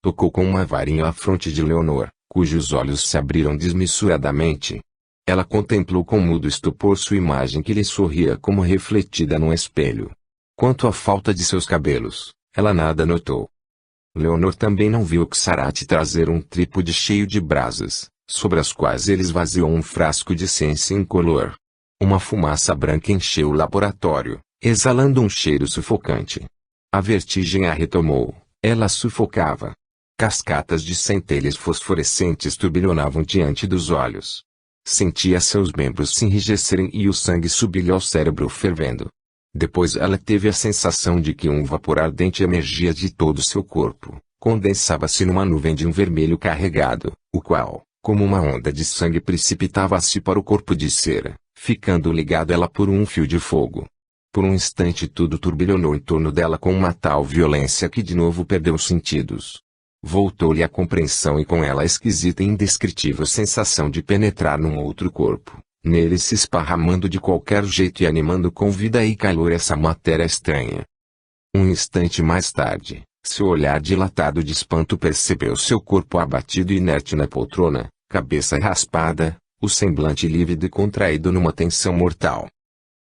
Tocou com uma varinha a fronte de Leonor, cujos olhos se abriram desmesuradamente. Ela contemplou com mudo estupor sua imagem que lhe sorria como refletida num espelho. Quanto à falta de seus cabelos, ela nada notou. Leonor também não viu Oxarate trazer um trípode cheio de brasas, sobre as quais ele esvaziou um frasco de essência incolor. Uma fumaça branca encheu o laboratório, exalando um cheiro sufocante. A vertigem a retomou, ela sufocava. Cascatas de centelhas fosforescentes turbilhonavam diante dos olhos. Sentia seus membros se enrijecerem e o sangue subir-lhe ao cérebro fervendo. Depois ela teve a sensação de que um vapor ardente emergia de todo seu corpo, condensava-se numa nuvem de um vermelho carregado, o qual, como uma onda de sangue precipitava-se para o corpo de cera, ficando ligado ela por um fio de fogo. Por um instante tudo turbilhonou em torno dela com uma tal violência que de novo perdeu os sentidos. Voltou-lhe a compreensão e com ela a esquisita e indescritível sensação de penetrar num outro corpo, nele se esparramando de qualquer jeito e animando com vida e calor essa matéria estranha. Um instante mais tarde, seu olhar dilatado de espanto percebeu seu corpo abatido e inerte na poltrona, cabeça raspada, o semblante lívido e contraído numa tensão mortal.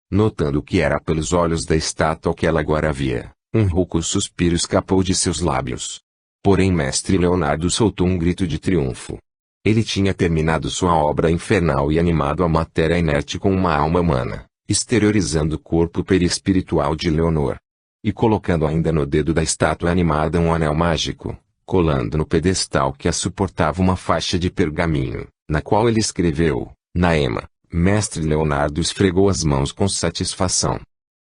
Notando que era pelos olhos da estátua que ela agora via, um rouco suspiro escapou de seus lábios. Porém mestre Leonardo soltou um grito de triunfo. Ele tinha terminado sua obra infernal e animado a matéria inerte com uma alma humana, exteriorizando o corpo perispiritual de Leonor. E colocando ainda no dedo da estátua animada um anel mágico, colando no pedestal que a suportava uma faixa de pergaminho, na qual ele escreveu, Naema. Mestre Leonardo esfregou as mãos com satisfação.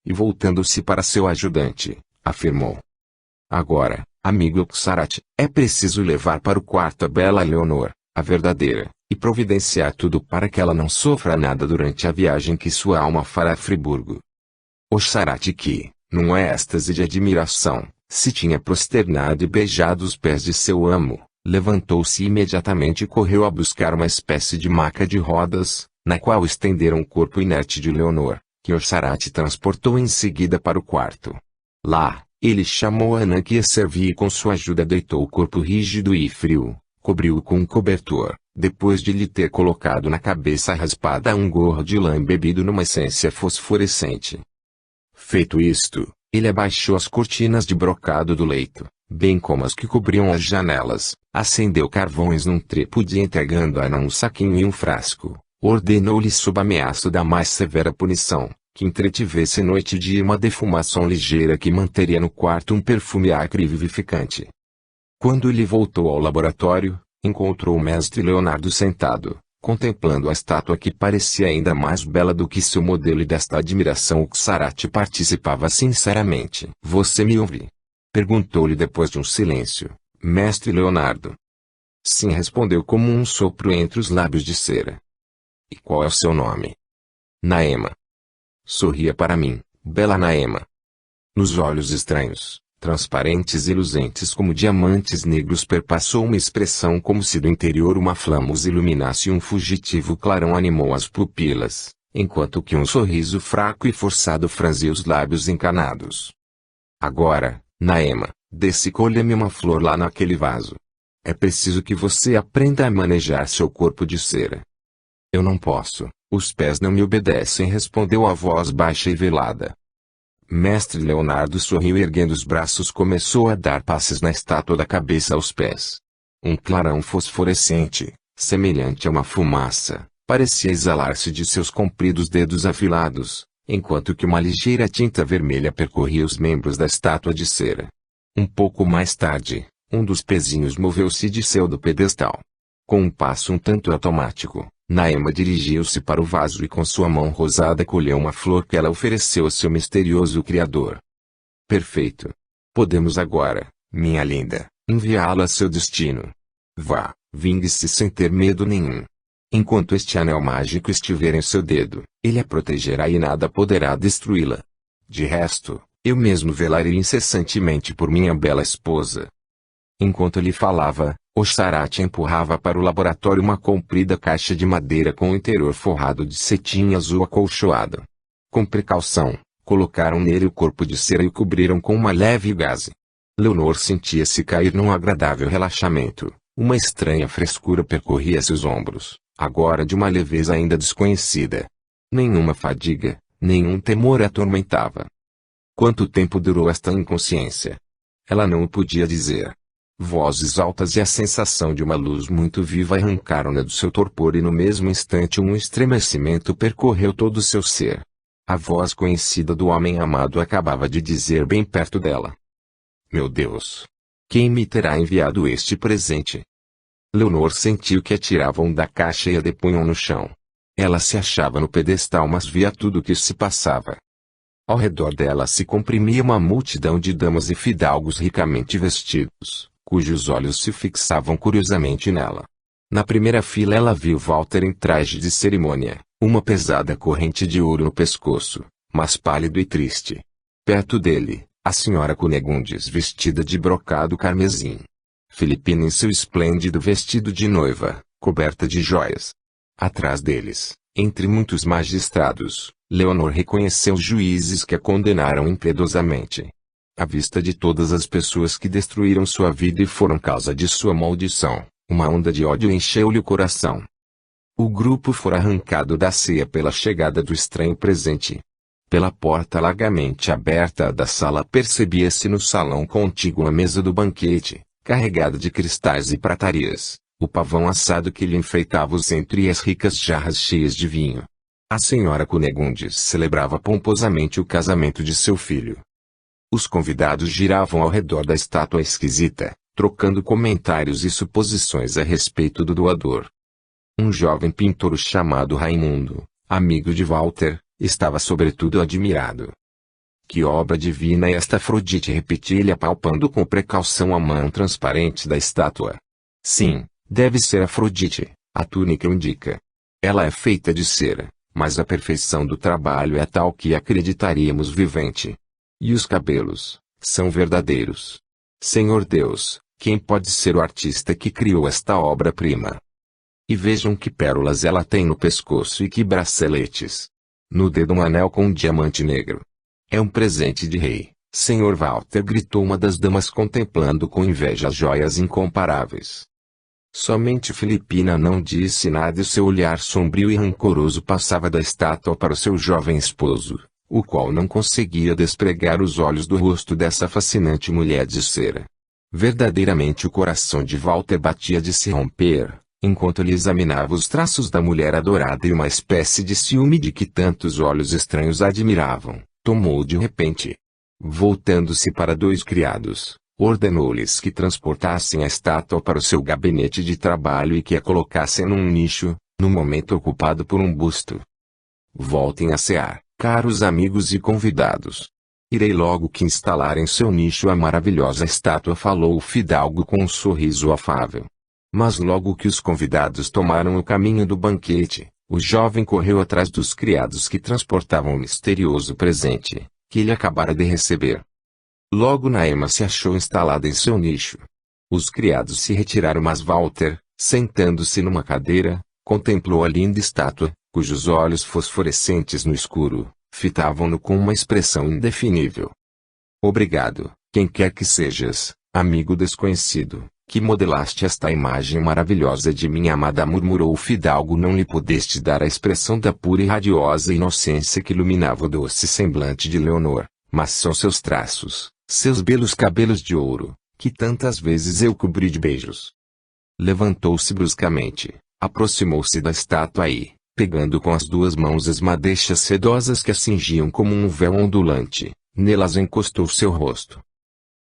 E voltando-se para seu ajudante, afirmou: agora, amigo Oxarate, é preciso levar para o quarto a bela Leonor, a verdadeira, e providenciar tudo para que ela não sofra nada durante a viagem que sua alma fará a Friburgo. Oxarate que, num êxtase de admiração, se tinha prosternado e beijado os pés de seu amo, levantou-se imediatamente e correu a buscar uma espécie de maca de rodas, na qual estenderam o corpo inerte de Leonor, que Oxarate transportou em seguida para o quarto. Lá, ele chamou a anã que a servia e com sua ajuda deitou o corpo rígido e frio, cobriu-o com um cobertor, depois de lhe ter colocado na cabeça raspada um gorro de lã embebido numa essência fosforescente. Feito isto, Ele abaixou as cortinas de brocado do leito, bem como as que cobriam as janelas, acendeu carvões num trípode entregando a Ana um saquinho e um frasco, ordenou-lhe sob ameaça da mais severa punição, que entretivesse noite e dia uma defumação ligeira que manteria no quarto um perfume acre e vivificante. Quando ele voltou ao laboratório, encontrou o mestre Leonardo sentado, contemplando a estátua que parecia ainda mais bela do que seu modelo, e desta admiração o Sarati participava sinceramente. "Você me ouve?" perguntou-lhe depois de um silêncio, mestre Leonardo. "Sim", respondeu como um sopro entre os lábios de cera. "E qual é o seu nome?" "Naema." Sorria para mim, bela Naema. Nos olhos estranhos, transparentes e luzentes como diamantes negros, perpassou uma expressão como se do interior uma flama os iluminasse, e um fugitivo clarão animou as pupilas, enquanto que um sorriso fraco e forçado franzia os lábios encanados. "Agora, Naema, desce e colha-me uma flor lá naquele vaso. É preciso que você aprenda a manejar seu corpo de cera." "Eu não posso, os pés não me obedecem", respondeu a voz baixa e velada. Mestre Leonardo sorriu, erguendo os braços começou a dar passes na estátua da cabeça aos pés. Um clarão fosforescente, semelhante a uma fumaça, parecia exalar-se de seus compridos dedos afilados, enquanto que uma ligeira tinta vermelha percorria os membros da estátua de cera. Um pouco mais tarde, um dos pezinhos moveu-se e desceu do pedestal. Com um passo um tanto automático, Naema dirigiu-se para o vaso e com sua mão rosada colheu uma flor que ela ofereceu ao seu misterioso criador. "Perfeito. Podemos agora, minha linda, enviá-la a seu destino. Vá, vingue-se sem ter medo nenhum. Enquanto este anel mágico estiver em seu dedo, ele a protegerá e nada poderá destruí-la. De resto, eu mesmo velarei incessantemente por minha bela esposa." Enquanto ele falava, o Sarati empurrava para o laboratório uma comprida caixa de madeira com o interior forrado de cetim azul acolchoado. Com precaução, colocaram nele o corpo de cera e o cobriram com uma leve gaze. Leonor sentia-se cair num agradável relaxamento, uma estranha frescura percorria seus ombros, agora de uma leveza ainda desconhecida. Nenhuma fadiga, nenhum temor a atormentava. Quanto tempo durou esta inconsciência? Ela não o podia dizer. Vozes altas e a sensação de uma luz muito viva arrancaram-na do seu torpor, e no mesmo instante um estremecimento percorreu todo o seu ser. A voz conhecida do homem amado acabava de dizer bem perto dela: "Meu Deus! Quem me terá enviado este presente?" Leonor sentiu que a tiravam da caixa e a depunham no chão. Ela se achava no pedestal, mas via tudo o que se passava. Ao redor dela se comprimia uma multidão de damas e fidalgos ricamente vestidos, cujos olhos se fixavam curiosamente nela. Na primeira fila ela viu Walter em traje de cerimônia, uma pesada corrente de ouro no pescoço, mas pálido e triste. Perto dele, a senhora Cunegundes vestida de brocado carmesim. Filipina em seu esplêndido vestido de noiva, coberta de joias. Atrás deles, entre muitos magistrados, Leonor reconheceu os juízes que a condenaram impiedosamente. À vista de todas as pessoas que destruíram sua vida e foram causa de sua maldição, uma onda de ódio encheu-lhe o coração. O grupo fora arrancado da ceia pela chegada do estranho presente. Pela porta largamente aberta da sala percebia-se no salão contíguo a mesa do banquete, carregada de cristais e pratarias, o pavão assado que lhe enfeitava o centro e as ricas jarras cheias de vinho. A senhora Cunegundes celebrava pomposamente o casamento de seu filho. Os convidados giravam ao redor da estátua esquisita, trocando comentários e suposições a respeito do doador. Um jovem pintor chamado Raimundo, amigo de Walter, estava sobretudo admirado. "Que obra divina é esta Afrodite!" repetia ele, apalpando com precaução a mão transparente da estátua. "Sim, deve ser Afrodite, a túnica o indica. Ela é feita de cera, mas a perfeição do trabalho é tal que acreditaríamos vivente. E os cabelos, são verdadeiros. Senhor Deus, quem pode ser o artista que criou esta obra-prima? E vejam que pérolas ela tem no pescoço e que braceletes. No dedo um anel com um diamante negro. É um presente de rei, Senhor Walter", gritou uma das damas contemplando com inveja as joias incomparáveis. Somente Filipina não disse nada e seu olhar sombrio e rancoroso passava da estátua para o seu jovem esposo, o qual não conseguia despregar os olhos do rosto dessa fascinante mulher de cera. Verdadeiramente o coração de Walter batia de se romper, enquanto ele examinava os traços da mulher adorada, e uma espécie de ciúme de que tantos olhos estranhos a admiravam, tomou de repente. Voltando-se para 2 criados, ordenou-lhes que transportassem a estátua para o seu gabinete de trabalho e que a colocassem num nicho, no momento ocupado por um busto. Voltem a cear, caros amigos e convidados. Irei logo que instalar em seu nicho a maravilhosa estátua, falou o fidalgo com um sorriso afável. Mas logo que os convidados tomaram o caminho do banquete, o jovem correu atrás dos criados que transportavam o misterioso presente, que ele acabara de receber. Logo Naema se achou instalada em seu nicho. Os criados se retiraram, mas Walter, sentando-se numa cadeira, contemplou a linda estátua, cujos olhos fosforescentes no escuro fitavam-no com uma expressão indefinível. Obrigado, quem quer que sejas, amigo desconhecido, que modelaste esta imagem maravilhosa de minha amada, murmurou o fidalgo. Não lhe pudeste dar a expressão da pura e radiosa inocência que iluminava o doce semblante de Leonor, mas são seus traços, seus belos cabelos de ouro, que tantas vezes eu cobri de beijos. Levantou-se bruscamente, aproximou-se da estátua e, pegando com as 2 mãos as madeixas sedosas que a cingiam como um véu ondulante, nelas encostou seu rosto.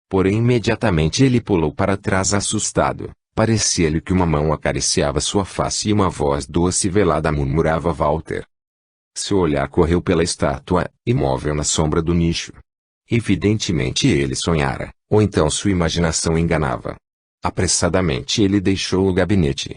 Porém imediatamente ele pulou para trás assustado. Parecia-lhe que uma mão acariciava sua face e uma voz doce e velada murmurava Walter. Seu olhar correu pela estátua, imóvel na sombra do nicho. Evidentemente ele sonhara, ou então sua imaginação enganava. Apressadamente ele deixou o gabinete.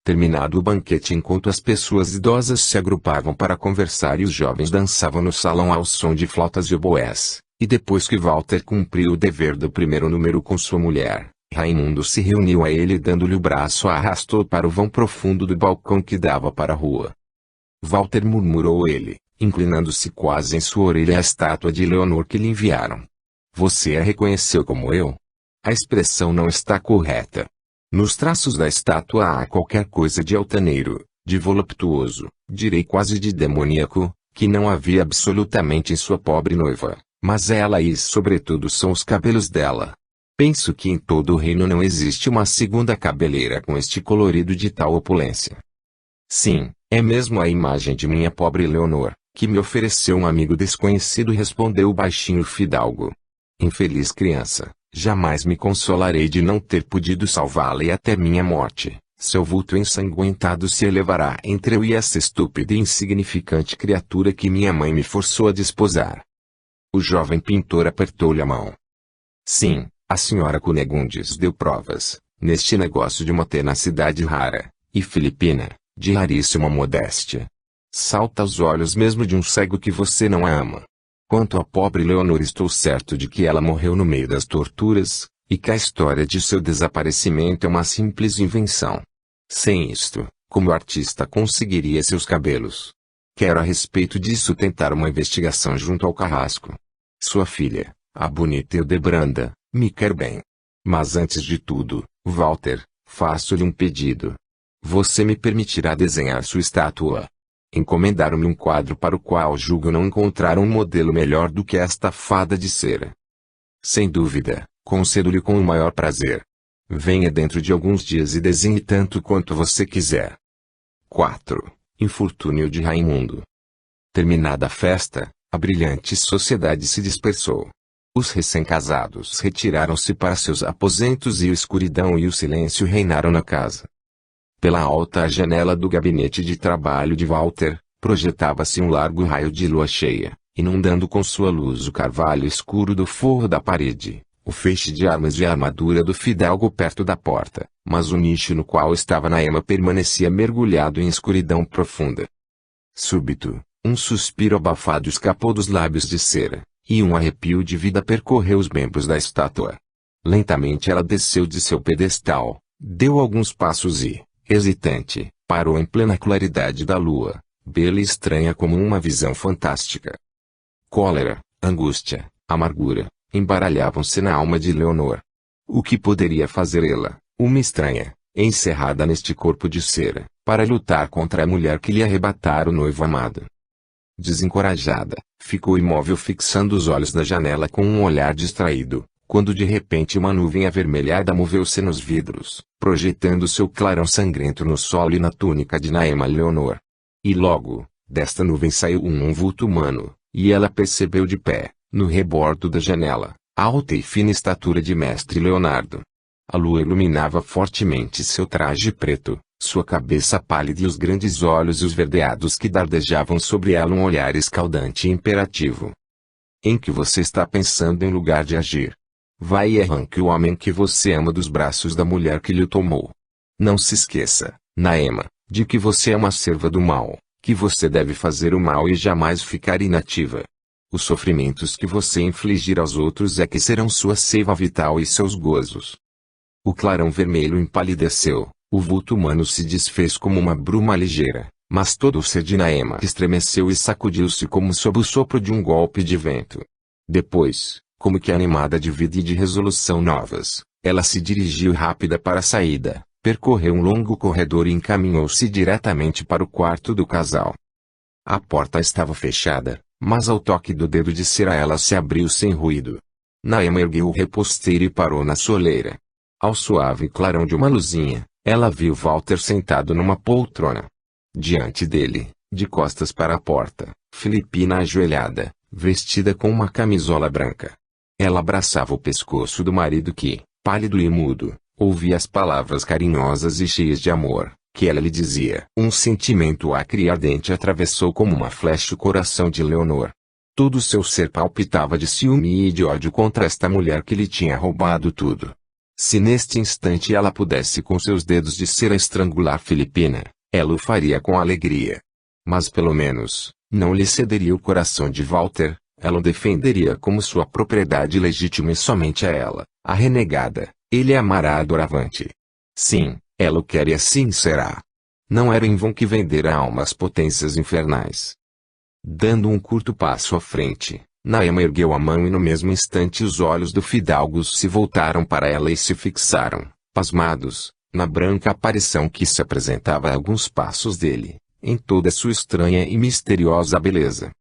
Terminado o banquete, enquanto as pessoas idosas se agrupavam para conversar e os jovens dançavam no salão ao som de flautas e oboés, e depois que Walter cumpriu o dever do primeiro número com sua mulher, Raimundo se reuniu a ele e, dando-lhe o braço, a arrastou para o vão profundo do balcão que dava para a rua. Walter, murmurou ele, inclinando-se quase em sua orelha a estátua de Leonor que lhe enviaram. Você a reconheceu como eu? A expressão não está correta. Nos traços da estátua há qualquer coisa de altaneiro, de voluptuoso, direi quase de demoníaco, que não havia absolutamente em sua pobre noiva, mas ela e sobretudo são os cabelos dela. Penso que em todo o reino não existe uma segunda cabeleira com este colorido de tal opulência. Sim, é mesmo a imagem de minha pobre Leonor, que me ofereceu um amigo desconhecido, respondeu baixinho o fidalgo. Infeliz criança, jamais me consolarei de não ter podido salvá-la, e até minha morte, seu vulto ensanguentado se elevará entre eu e essa estúpida e insignificante criatura que minha mãe me forçou a desposar. O jovem pintor apertou-lhe a mão. Sim, a senhora Cunegundes deu provas, neste negócio, de uma tenacidade rara, e filipina, de raríssima modéstia. Salta aos olhos mesmo de um cego que você não a ama. Quanto à pobre Leonor, estou certo de que ela morreu no meio das torturas, e que a história de seu desaparecimento é uma simples invenção. Sem isto, como artista conseguiria seus cabelos? Quero a respeito disso tentar uma investigação junto ao carrasco. Sua filha, a bonita Hildebranda, me quer bem. Mas antes de tudo, Walter, faço-lhe um pedido. Você me permitirá desenhar sua estátua? Encomendaram-me um quadro para o qual julgo não encontrar um modelo melhor do que esta fada de cera. Sem dúvida, concedo-lhe com o maior prazer. Venha dentro de alguns dias e desenhe tanto quanto você quiser. 4. Infortúnio de Raimundo. Terminada a festa, a brilhante sociedade se dispersou. Os recém-casados retiraram-se para seus aposentos e a escuridão e o silêncio reinaram na casa. Pela alta janela do gabinete de trabalho de Walter, projetava-se um largo raio de lua cheia, inundando com sua luz o carvalho escuro do forro da parede, o feixe de armas e a armadura do fidalgo perto da porta, mas o nicho no qual estava Naema permanecia mergulhado em escuridão profunda. Súbito, um suspiro abafado escapou dos lábios de cera, e um arrepio de vida percorreu os membros da estátua. Lentamente ela desceu de seu pedestal, deu alguns passos e, hesitante, parou em plena claridade da lua, bela e estranha como uma visão fantástica. Cólera, angústia, amargura, embaralhavam-se na alma de Leonor. O que poderia fazer ela, uma estranha, encerrada neste corpo de cera, para lutar contra a mulher que lhe arrebatara o noivo amado? Desencorajada, ficou imóvel fixando os olhos na janela com um olhar distraído, quando de repente uma nuvem avermelhada moveu-se nos vidros, projetando seu clarão sangrento no solo e na túnica de Naema Leonor. E logo, desta nuvem saiu um vulto humano, e ela percebeu de pé, no rebordo da janela, a alta e fina estatura de Mestre Leonardo. A lua iluminava fortemente seu traje preto, sua cabeça pálida e os grandes olhos esverdeados que dardejavam sobre ela um olhar escaldante e imperativo. Em que você está pensando em lugar de agir? Vai e arranque o homem que você ama dos braços da mulher que lhe o tomou. Não se esqueça, Naema, de que você é uma serva do mal, que você deve fazer o mal e jamais ficar inativa. Os sofrimentos que você infligir aos outros é que serão sua seiva vital e seus gozos. O clarão vermelho empalideceu, o vulto humano se desfez como uma bruma ligeira, mas todo o ser de Naema estremeceu e sacudiu-se como sob o sopro de um golpe de vento. Depois, como que animada de vida e de resolução novas, ela se dirigiu rápida para a saída, percorreu um longo corredor e encaminhou-se diretamente para o quarto do casal. A porta estava fechada, mas ao toque do dedo de cera ela se abriu sem ruído. Naema ergueu o reposteiro e parou na soleira. Ao suave clarão de uma luzinha, ela viu Walter sentado numa poltrona. Diante dele, de costas para a porta, Filipina ajoelhada, vestida com uma camisola branca. Ela abraçava o pescoço do marido que, pálido e mudo, ouvia as palavras carinhosas e cheias de amor, que ela lhe dizia. Um sentimento acre e ardente atravessou como uma flecha o coração de Leonor. Todo seu ser palpitava de ciúme e de ódio contra esta mulher que lhe tinha roubado tudo. Se neste instante ela pudesse com seus dedos de cera estrangular Filipina, ela o faria com alegria. Mas pelo menos, não lhe cederia o coração de Walter, ela o defenderia como sua propriedade legítima e somente a ela, a renegada, ele amará doravante. Sim, ela o quer e assim será. Não era em vão que vendera a alma às potências infernais. Dando um curto passo à frente, Naema ergueu a mão e no mesmo instante os olhos do fidalgo se voltaram para ela e se fixaram, pasmados, na branca aparição que se apresentava a alguns passos dele, em toda sua estranha e misteriosa beleza.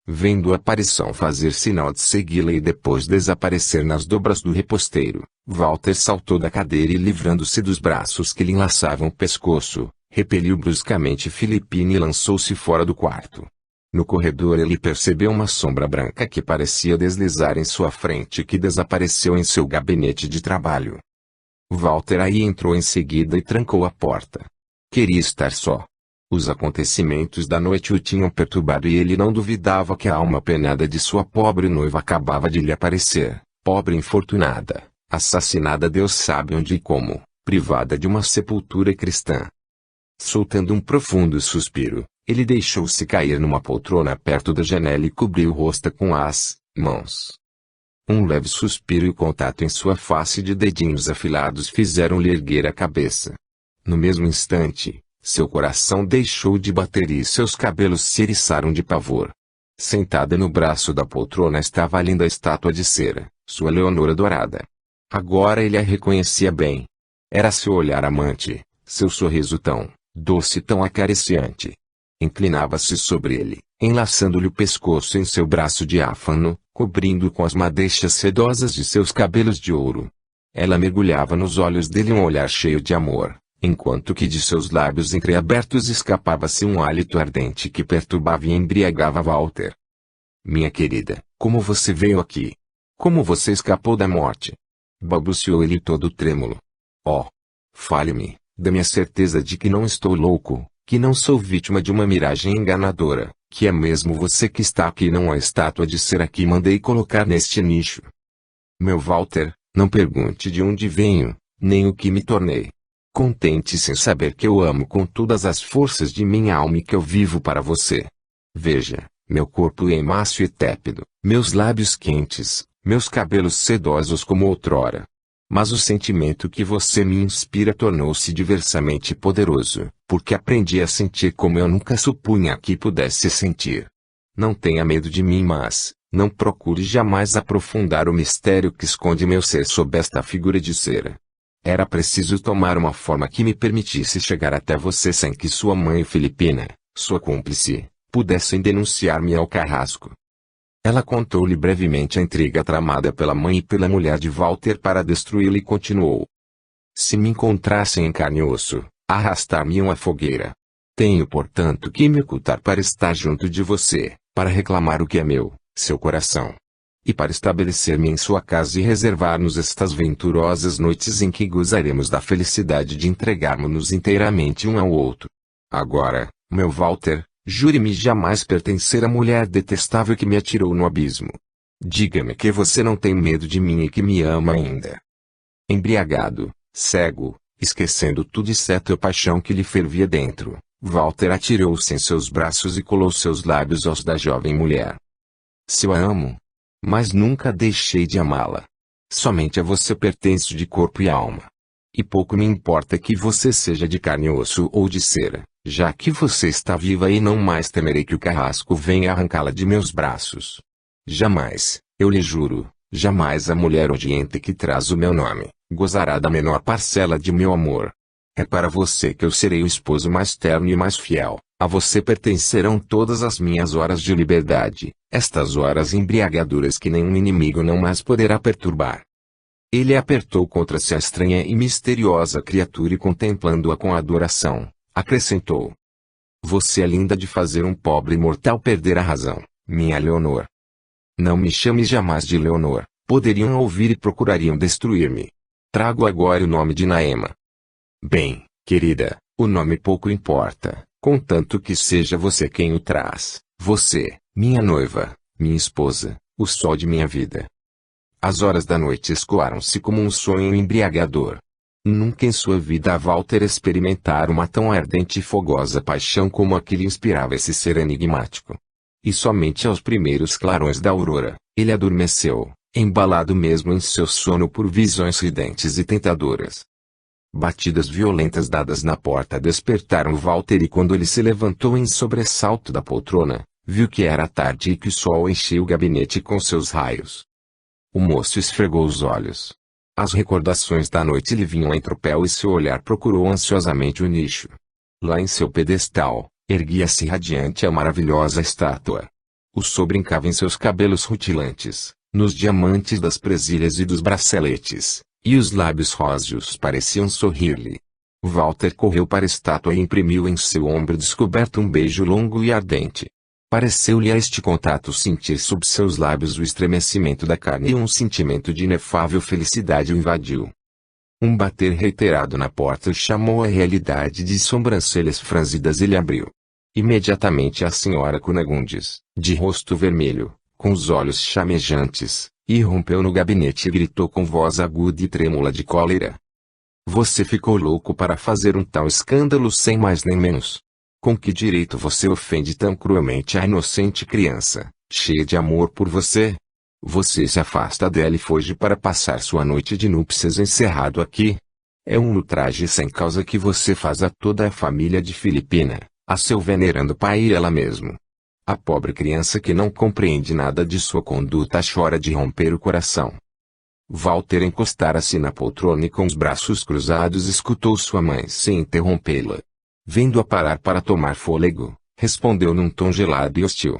Vendo a aparição fazer sinal de segui-la e depois desaparecer nas dobras do reposteiro, Walter saltou da cadeira e livrando-se dos braços que lhe enlaçavam o pescoço, repeliu bruscamente Filipina e lançou-se fora do quarto. No corredor ele percebeu uma sombra branca que parecia deslizar em sua frente e que desapareceu em seu gabinete de trabalho. Walter aí entrou em seguida e trancou a porta. Queria estar só. Os acontecimentos da noite o tinham perturbado e ele não duvidava que a alma penada de sua pobre noiva acabava de lhe aparecer, pobre infortunada, assassinada Deus sabe onde e como, privada de uma sepultura cristã. Soltando um profundo suspiro, ele deixou-se cair numa poltrona perto da janela e cobriu o rosto com as mãos. Um leve suspiro e o contato em sua face de dedinhos afilados fizeram-lhe erguer a cabeça. No mesmo instante, seu coração deixou de bater e seus cabelos se eriçaram de pavor. Sentada no braço da poltrona estava a linda estátua de cera, sua Leonora dourada. Agora ele a reconhecia bem. Era seu olhar amante, seu sorriso tão doce e tão acariciante. Inclinava-se sobre ele, enlaçando-lhe o pescoço em seu braço diáfano, cobrindo-o com as madeixas sedosas de seus cabelos de ouro. Ela mergulhava nos olhos dele um olhar cheio de amor, enquanto que de seus lábios entreabertos escapava-se um hálito ardente que perturbava e embriagava Walter. Minha querida, como você veio aqui? Como você escapou da morte? Balbuciou ele todo trêmulo. Oh! Fale-me, dê-me a certeza de que não estou louco, que não sou vítima de uma miragem enganadora, que é mesmo você que está aqui e não a estátua de cera que mandei colocar neste nicho. Meu Walter, não pergunte de onde venho, nem o que me tornei. Contente-se em saber que eu amo com todas as forças de minha alma e que eu vivo para você. Veja, meu corpo é emácio e tépido, meus lábios quentes, meus cabelos sedosos como outrora. Mas o sentimento que você me inspira tornou-se diversamente poderoso, porque aprendi a sentir como eu nunca supunha que pudesse sentir. Não tenha medo de mim, mas não procure jamais aprofundar o mistério que esconde meu ser sob esta figura de cera. Era preciso tomar uma forma que me permitisse chegar até você sem que sua mãe Filipina, sua cúmplice, pudessem denunciar-me ao carrasco. Ela contou-lhe brevemente a intriga tramada pela mãe e pela mulher de Walter para destruí-lo e continuou. Se me encontrassem em carne e osso, arrastar-me-iam à fogueira. Tenho portanto que me ocultar para estar junto de você, para reclamar o que é meu, seu coração. E para estabelecer-me em sua casa e reservar-nos estas venturosas noites em que gozaremos da felicidade de entregarmos-nos inteiramente um ao outro. Agora, meu Walter, jure-me jamais pertencer à mulher detestável que me atirou no abismo. Diga-me que você não tem medo de mim e que me ama ainda. Embriagado, cego, esquecendo tudo exceto a paixão que lhe fervia dentro, Walter atirou-se em seus braços e colou seus lábios aos da jovem mulher. Se eu a amo, mas nunca deixei de amá-la. Somente a você pertenço de corpo e alma. E pouco me importa que você seja de carne e osso ou de cera, já que você está viva e não mais temerei que o carrasco venha arrancá-la de meus braços. Jamais, eu lhe juro, jamais a mulher odienta que traz o meu nome gozará da menor parcela de meu amor. É para você que eu serei o esposo mais terno e mais fiel. A você pertencerão todas as minhas horas de liberdade, estas horas embriagadoras que nenhum inimigo não mais poderá perturbar. Ele apertou contra si a estranha e misteriosa criatura e contemplando-a com adoração, acrescentou. Você é linda de fazer um pobre mortal perder a razão, minha Leonor. Não me chame jamais de Leonor, poderiam ouvir e procurariam destruir-me. Trago agora o nome de Naema. Bem, querida, o nome pouco importa, contanto que seja você quem o traz, você, minha noiva, minha esposa, o sol de minha vida. As horas da noite escoaram-se como um sonho embriagador. Nunca em sua vida a Walter experimentara uma tão ardente e fogosa paixão como a que lhe inspirava esse ser enigmático. E somente aos primeiros clarões da aurora, ele adormeceu, embalado mesmo em seu sono por visões ridentes e tentadoras. Batidas violentas dadas na porta despertaram Walter e quando ele se levantou em sobressalto da poltrona, viu que era tarde e que o sol enchia o gabinete com seus raios. O moço esfregou os olhos. As recordações da noite lhe vinham em tropel e seu olhar procurou ansiosamente o nicho. Lá em seu pedestal, erguia-se radiante a maravilhosa estátua. O sol brincava em seus cabelos rutilantes, nos diamantes das presilhas e dos braceletes, e os lábios róseos pareciam sorrir-lhe. Walter correu para a estátua e imprimiu em seu ombro descoberto um beijo longo e ardente. Pareceu-lhe a este contato sentir sob seus lábios o estremecimento da carne e um sentimento de inefável felicidade o invadiu. Um bater reiterado na porta o chamou à realidade de sobrancelhas franzidas e ele abriu. Imediatamente a senhora Cunegondes, de rosto vermelho, com os olhos chamejantes, irrompeu no gabinete e gritou com voz aguda e trêmula de cólera. Você ficou louco para fazer um tal escândalo sem mais nem menos. Com que direito você ofende tão cruelmente a inocente criança, cheia de amor por você? Você se afasta dela e foge para passar sua noite de núpcias encerrado aqui. É um ultraje sem causa que você faz a toda a família de Filipina, a seu venerando pai e ela mesmo. A pobre criança que não compreende nada de sua conduta chora de romper o coração. Walter encostara-se na poltrona e com os braços cruzados escutou sua mãe sem interrompê-la. Vendo-a parar para tomar fôlego, respondeu num tom gelado e hostil.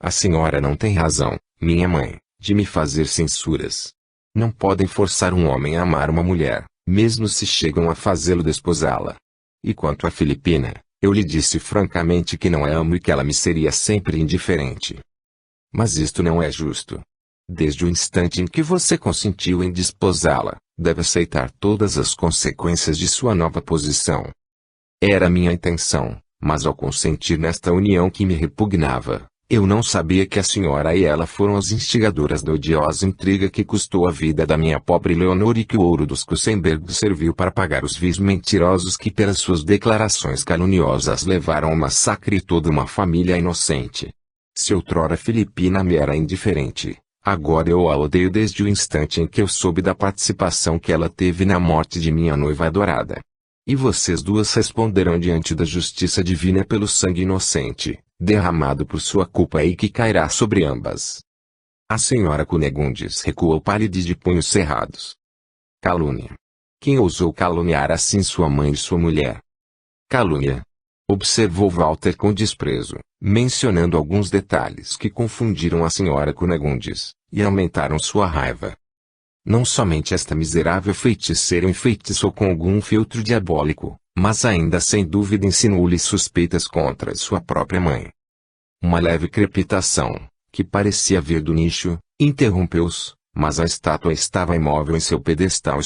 A senhora não tem razão, minha mãe, de me fazer censuras. Não podem forçar um homem a amar uma mulher, mesmo se chegam a fazê-lo desposá-la. E quanto a Filipina, eu lhe disse francamente que não a amo e que ela me seria sempre indiferente. Mas isto não é justo. Desde o instante em que você consentiu em desposá-la, deve aceitar todas as consequências de sua nova posição. Era minha intenção, mas ao consentir nesta união que me repugnava, eu não sabia que a senhora e ela foram as instigadoras da odiosa intriga que custou a vida da minha pobre Leonor e que o ouro dos Kusenberg serviu para pagar os vios mentirosos que pelas suas declarações caluniosas levaram ao massacre toda uma família inocente. Se outrora Filipina me era indiferente, agora eu a odeio desde o instante em que eu soube da participação que ela teve na morte de minha noiva adorada. E vocês duas responderão diante da justiça divina pelo sangue inocente, derramado por sua culpa e que cairá sobre ambas. A senhora Cunegondes recuou pálida e de punhos cerrados. Calúnia. Quem ousou caluniar assim sua mãe e sua mulher? Calúnia. observou Walter com desprezo, mencionando alguns detalhes que confundiram a senhora Cunegondes, e aumentaram sua raiva. Não somente esta miserável feiticeira o enfeitiçou com algum filtro diabólico, mas ainda sem dúvida insinuou-lhe suspeitas contra sua própria mãe. Uma leve crepitação, que parecia vir do nicho, interrompeu-os, mas a estátua estava imóvel em seu pedestal e